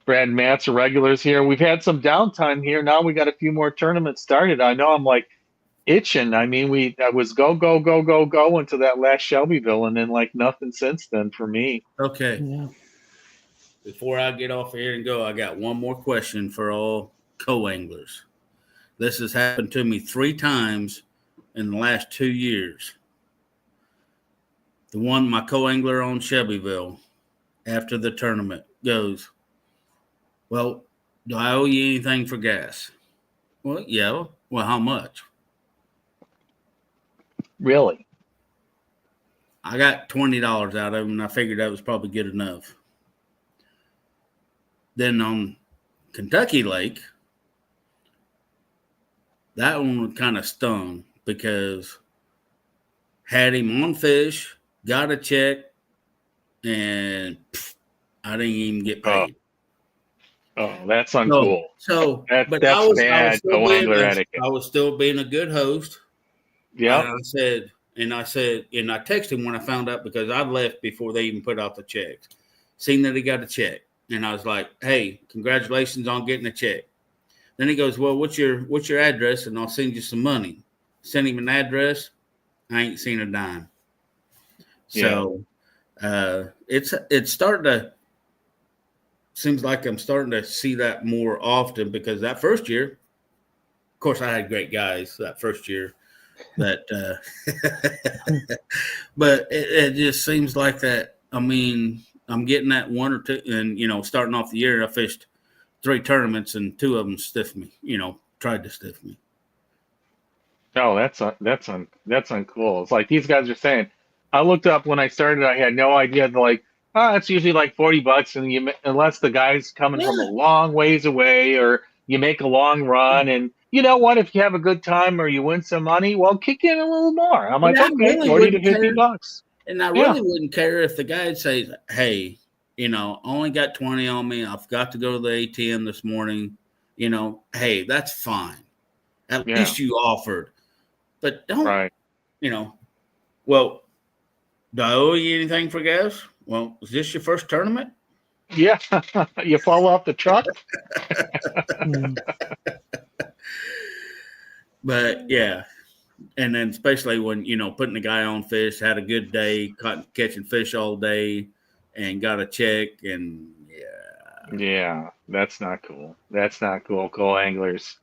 and Matt's are regulars here. We've had some downtime here. Now we got a few more tournaments started. I know I'm like itching. I mean, I was go until that last Shelbyville, and then like nothing since then for me. Okay. Yeah. Before I get off here and go, I got one more question for all co-anglers. This has happened to me 3 times in the last 2 years. My co-angler on Shelbyville after the tournament goes, well, do I owe you anything for gas? Well, yeah. Well, how much? Really? I got $20 out of him, and I figured that was probably good enough. Then on Kentucky Lake, that one kind of stung because had him on fish, got a check, and I didn't even get Oh, paid. That's uncool. But That's bad co-angler etiquette. I was still being a good host. Yeah. And I texted him when I found out, because I left before they even put out the checks. Seen that he got a check, and I was like, "Hey, congratulations on getting a check." Then he goes, "Well, what's your address, and I'll send you some money." Sent him an address. I ain't seen a dime. So it's starting to. Seems like I'm starting to see that more often, because that first year, of course, I had great guys that first year. But but it just seems like that. I mean, I'm getting that one or two, and starting off the year, I fished 3 tournaments, and 2 of them stiffed me. Tried to stiff me. No, that's uncool. It's like these guys are saying. I looked up when I started. I had no idea. They're like, it's usually like $40, and unless the guy's coming from a long ways away, or you make a long run, and you know what? If you have a good time or you win some money, well, kick in a little more. I'm like, okay, really 40 to $50. And I really wouldn't care if the guy says, "Hey, only got 20 on me. I've got to go to the ATM this morning." Hey, that's fine. At least you offered. But don't, well, do I owe you anything for gas? Well, is this your first tournament? Yeah. You fall off the truck? But, yeah. And then especially when, putting the guy on fish, had a good day, catching fish all day, and got a check, and Yeah, that's not cool. That's not cool, co-anglers.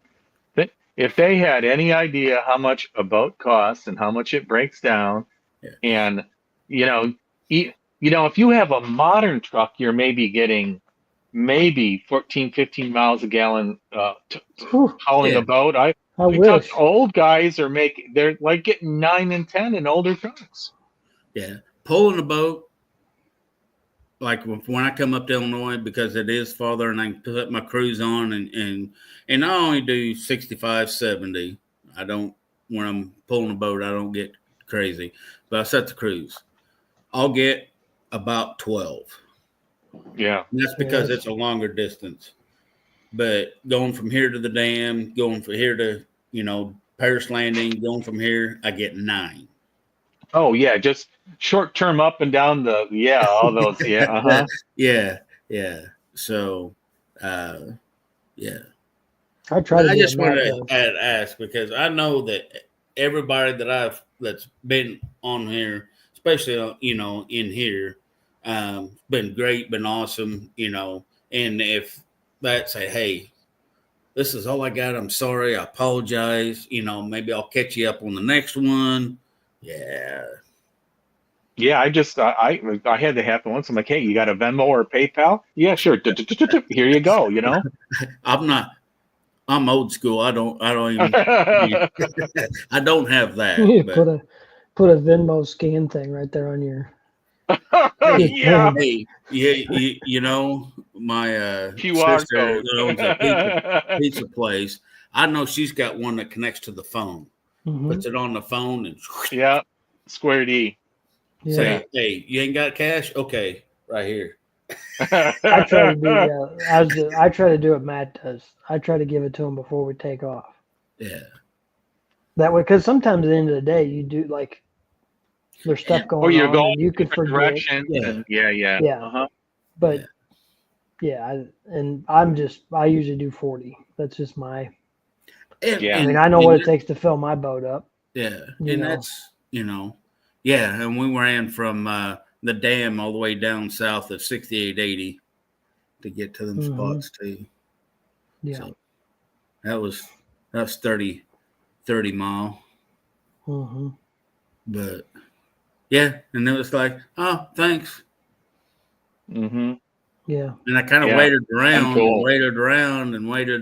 If they had any idea how much a boat costs and how much it breaks down, and if you have a modern truck, you're maybe getting 14, 15 miles a gallon hauling a boat. I wish. Old guys they're like getting 9 and 10 in older trucks. Yeah, pulling a boat. Like when I come up to Illinois, because it is farther, and I can put my cruise on, and I only do 65, 70. I don't, when I'm pulling a boat, I don't get crazy, but I set the cruise. I'll get about 12. Yeah. And that's because it's a longer distance. But going from here to the dam, going from here to, Paris Landing, going from here, I get 9. Oh yeah, just short term up and down all those yeah. So, yeah. I just wanted to ask, because I know that everybody that's been on here, especially in here, been great, been awesome, and if that say, "Hey, this is all I got. I'm sorry. I apologize. Maybe I'll catch you up on the next one." Yeah. Yeah, I had that happen once. I'm like, "Hey, you got a Venmo or a PayPal?" Yeah, sure. Here you go. I'm old school. I don't even. I don't have that. You put a Venmo scan thing right there on your. Yeah. Hey, my QR sister code. owns a pizza place. I know she's got one that connects to the phone. Puts it on the phone and square D. Yeah. Say, "Hey, you ain't got cash? Okay, right here." I try to do I try to do what Matt does. I try to give it to him before we take off. Yeah. That way, because sometimes at the end of the day, you do like there's stuff going or you're on, going and you could forget. Directions. Yeah. But I usually do 40. That's just my. I mean, I know what it takes to fill my boat up. Yeah, and that's and we ran from the dam all the way down south of 6880 to get to them spots too. Yeah, so that was 30 mile. But and it was like, "Oh, thanks." Yeah, and I kind of waited around and waited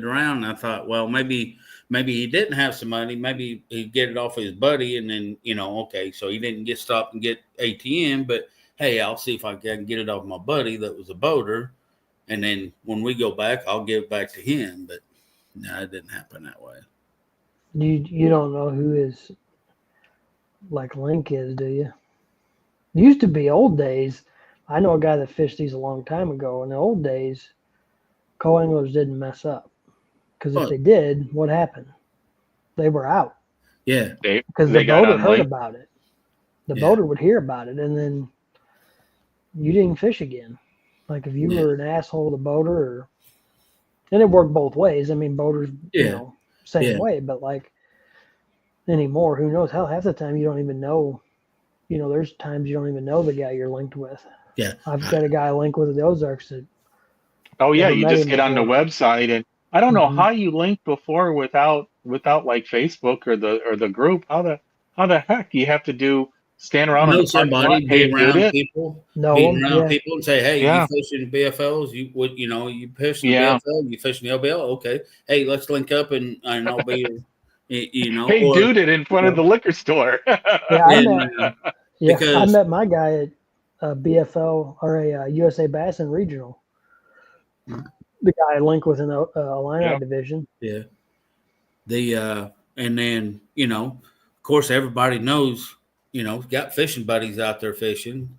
around. And I thought, well, maybe he didn't have some money. Maybe he'd get it off his buddy, and then okay, so he didn't get stopped and get ATM. But hey, I'll see if I can get it off my buddy that was a boater, and then when we go back, I'll give it back to him. But no, it didn't happen that way. You don't know who his link is, do you? It used to be old days. I know a guy that fished these a long time ago. In the old days, co-anglers didn't mess up. Because if Well, they did, what happened? They were out. yeah. Because the They got boater heard unlinked. about it. The Yeah. boater would hear about it, and then you didn't fish again. Like if you Yeah. were an asshole to the boater, and it worked both ways. I mean, boaters, Yeah. same Yeah. way. But like anymore, who knows? Hell, half the time you don't even know. There's times you don't even know the guy you're linked with. Yeah. I've got a guy linked with the Ozarks that Oh yeah, never you met just him get on the before. website, and I don't know Mhm. how you linked before without like Facebook or the group. How the heck you have to stand around in Know the parking lot? somebody, Hey, be around dude, people, Know being him, around yeah. people, and say, "Hey, you yeah, fishing BFLs? You fishing the yeah. BFL? You fishing the LBL? Okay, hey, let's link up and I'll be, Hey, or dude, it in front of the liquor store. Yeah, and I because met my guy at a BFL or a USA Bass and Regional. The guy I linked with in the Illini Yep. division. yeah, and then of course everybody knows, got fishing buddies out there fishing,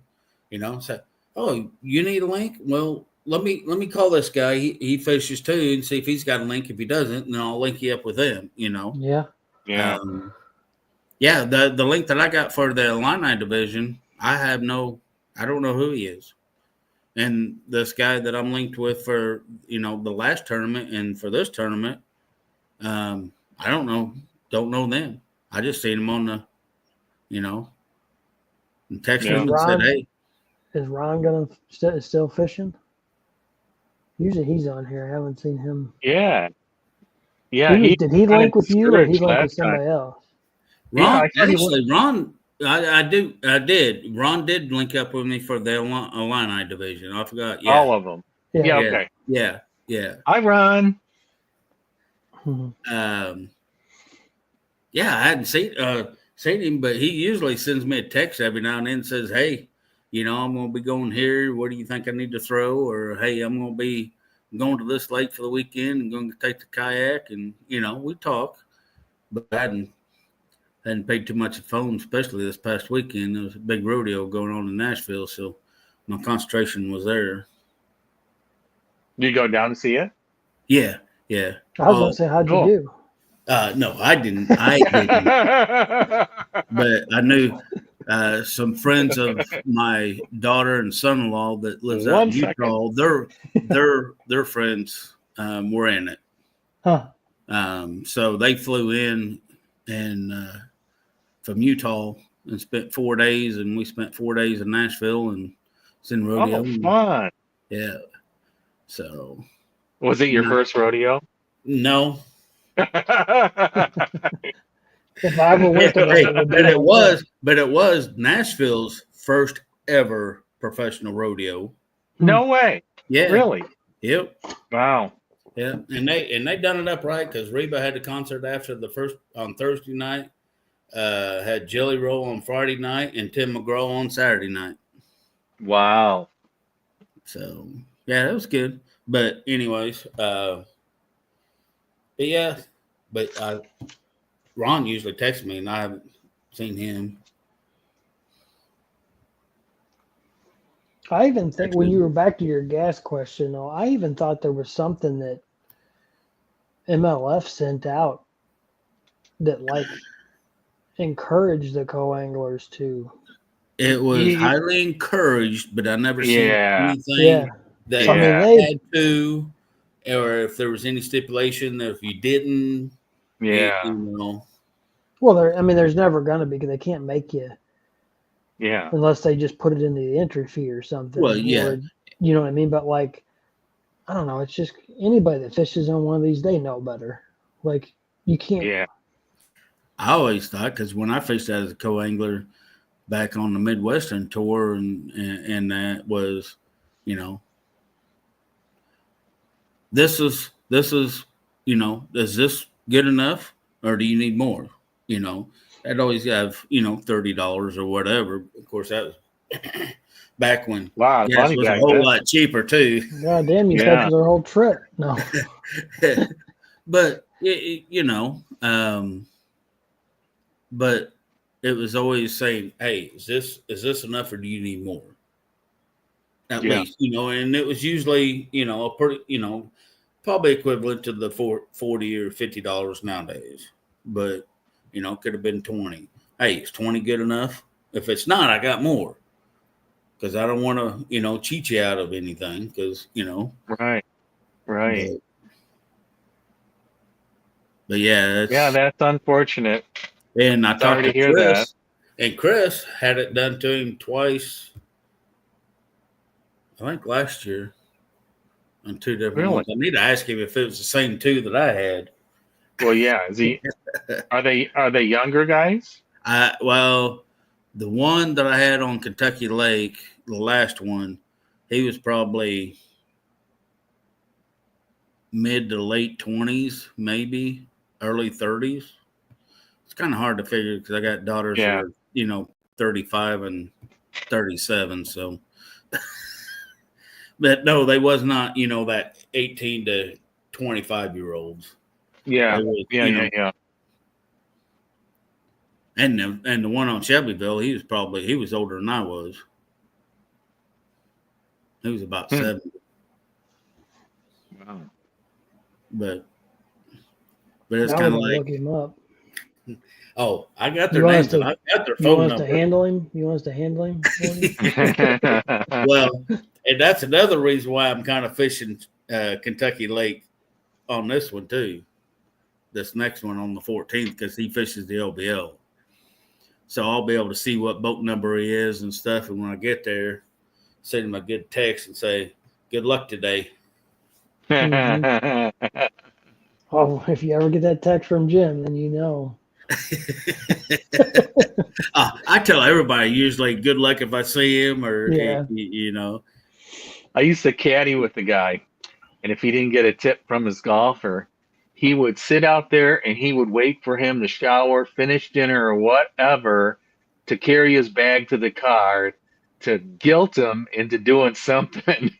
say, oh, you need a link? Well, let me call this guy. He fishes too, and see if he's got a link. If he doesn't, then I'll link you up with him. Yeah. Yeah. Yeah, the link that I got for the Illini division, I don't know who he is. And this guy that I'm linked with for, the last tournament and for this tournament, I don't know them. I just seen him on the, and texted Yeah. him and said, hey, Is Ron gonna still fishing? Usually he's on here. I haven't seen him. Yeah. Yeah. Did he kind of link with you or he discouraged linked with last time. somebody else? Yeah, Ron, I thought he was. actually, I did. Ron did link up with me for the Illini division. I forgot. Yeah. All of them. Yeah. Yeah. Yeah. Okay. Yeah. Hi, Ron. Mhm. Yeah, I hadn't seen him, but he usually sends me a text every now and then and says, hey, I'm going to be going here. What do you think I need to throw? Or, hey, I'm going to be going to this lake for the weekend and going to take the kayak. And, we talk. But I hadn't paid too much of phone, especially this past weekend. There was a big rodeo going on in Nashville, so my concentration was there. Did you go down to see it? Yeah. I was gonna say, how'd you cool. do? No, I didn't. But I knew some friends of my daughter and son-in-law that lives out in Utah. Their friends were in it. Huh. So they flew in and from Utah and spent 4 days, and we spent 4 days in Nashville and it's in rodeo. Oh, fun. Yeah. So Was it your first rodeo? No. If I ever went to one, it would be but it was Nashville's first ever professional rodeo. No way. Yeah. Really? Yep. Wow. Yeah. And they done it up right because Reba had the concert after the first on Thursday night. Had Jelly Roll on Friday night and Tim McGraw on Saturday night. Wow. So yeah, that was good. But anyways, but Ron usually texts me and I haven't seen him. I even think when you were back to your gas question, though, I even thought there was something that MLF sent out that like encouraged the co-anglers to. It was highly encouraged, but I never seen anything that I mean, they had to, or if there was any stipulation that if you didn't, Well, there's never gonna be because they can't make you. Yeah. Unless they just put it into the entry fee or something. Well, yeah. Or, you know what I mean? But like, I don't know. It's just anybody that fishes on one of these, they know better. Like, you can't. Yeah. I always thought because when I fished as a co-angler back on the Midwestern tour, and that was, this is, is this good enough or do you need more? I'd always have, $30 or whatever. Of course, that was back when gas was a whole lot cheaper too. God damn, you paid for their whole trip. No. But, but it was always saying, hey, is this enough or do you need more? at least, and it was usually, a pretty, probably equivalent to the $40 or $50 nowadays, but, could have been 20. Hey, is 20 good enough? If it's not, I got more. Because I don't want to, cheat you out of anything. Because, Right. But yeah, that's unfortunate. And I talked to hear Chris, that. and Chris had it done to him twice. I think last year on 2 different ones. I need to ask him if it was the same 2 that I had. Well, yeah. Is he? Are they younger guys? Well, the one that I had on Kentucky Lake, the last one, he was probably mid to late 20s, maybe early 30s. It's kind of hard to figure because I got daughters that are, 35 and 37. So, but no, they was not, that 18 to 25-year-olds. Yeah. Yeah. And the one on Shelbyville, he was older than I was. He was about 70. Wow. But it's kind of like, look him up. Oh, I got their names and I got their phone number. You want us to handle him? Well, and that's another reason why I'm kind of fishing Kentucky Lake on this one too. This next one on the 14th, because he fishes the LBL. So I'll be able to see what boat number he is and stuff. And when I get there, send him a good text and say, "Good luck today." Mm-hmm. Oh, if you ever get that text from Jim, then you know. I tell everybody usually good luck if I see him or, I used to caddy with the guy, and if he didn't get a tip from his golfer, he would sit out there and he would wait for him to shower, finish dinner or whatever to carry his bag to the car to guilt him into doing something.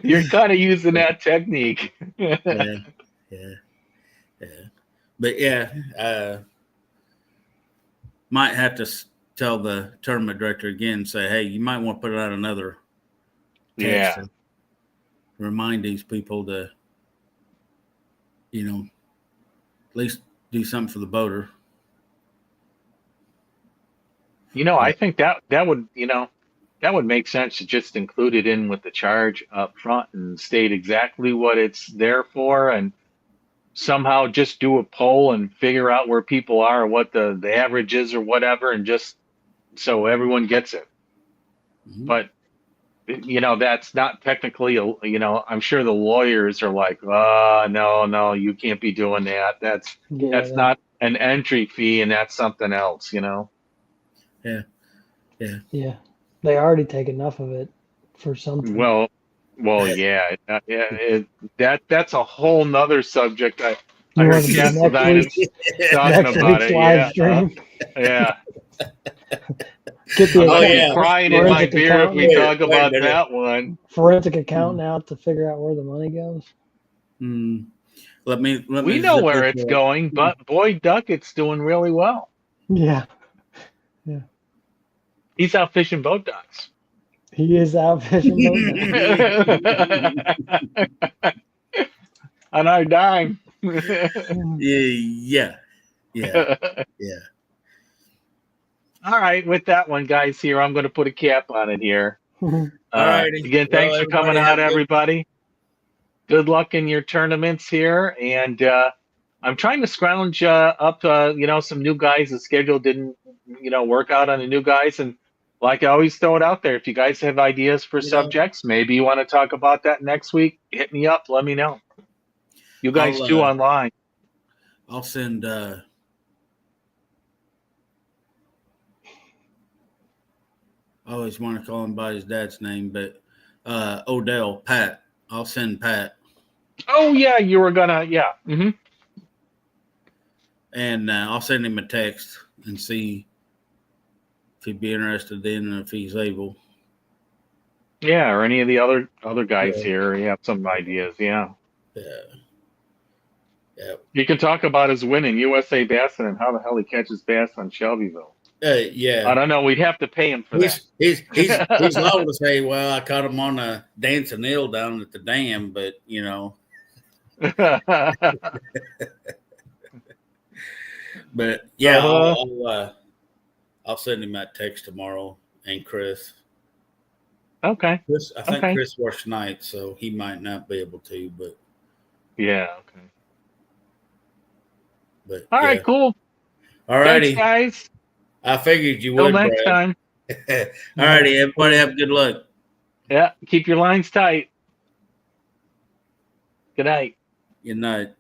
You're kind of using that technique. Yeah. But might have to tell the tournament director again, say, hey, you might want to put out another text to remind these people to, at least do something for the boater. I think that would make sense to just include it in with the charge up front and state exactly what it's there for, and somehow just do a poll and figure out where people are, what the average is or whatever, and just so everyone gets it. Mm-hmm. But that's not technically I'm sure the lawyers are like, no, you can't be doing that. That's not an entry fee, and that's something else. Yeah. They already take enough of it for something. Well, yeah. That's a whole nother subject. I heard Jess talking about it. Yeah. Get crying in my beer if we talk about that one. Forensic accountant out to figure out where the money goes. We know where it's going, but Boyd Duckett's doing really well. Yeah. He's out fishing boat docks. He is out fishing boat docks. On our dime. Yeah. All right, with that one, guys, here, I'm going to put a cap on it here. All right. Again, thanks for coming out, everybody. Good luck in your tournaments here. And I'm trying to scrounge up, some new guys. The schedule didn't, work out on the new guys. And like I always throw it out there, if you guys have ideas for subjects, maybe you want to talk about that next week, hit me up. Let me know. You guys too online. I'll send... I always want to call him by his dad's name, but Pat. I'll send Pat. Oh, yeah, you were going to, yeah. Mm-hmm. And I'll send him a text and see if he'd be interested in if he's able. Yeah, or any of the other guys here. You have some ideas, yeah. Yeah. You can talk about his win in USA Bass and how the hell he catches bass on Shelbyville. Yeah. I don't know. We'd have to pay him for that. He's liable to say, "Well, I caught him on a dancing eel down at the dam," but But yeah, I'll send him that text tomorrow. And Chris. Okay. I think Chris works nights, so he might not be able to. But yeah. Okay. But all right. Cool. All righty, guys. I figured you Till would. next time. All righty, everybody have good luck. Yeah. Keep your lines tight. Good night. Good night.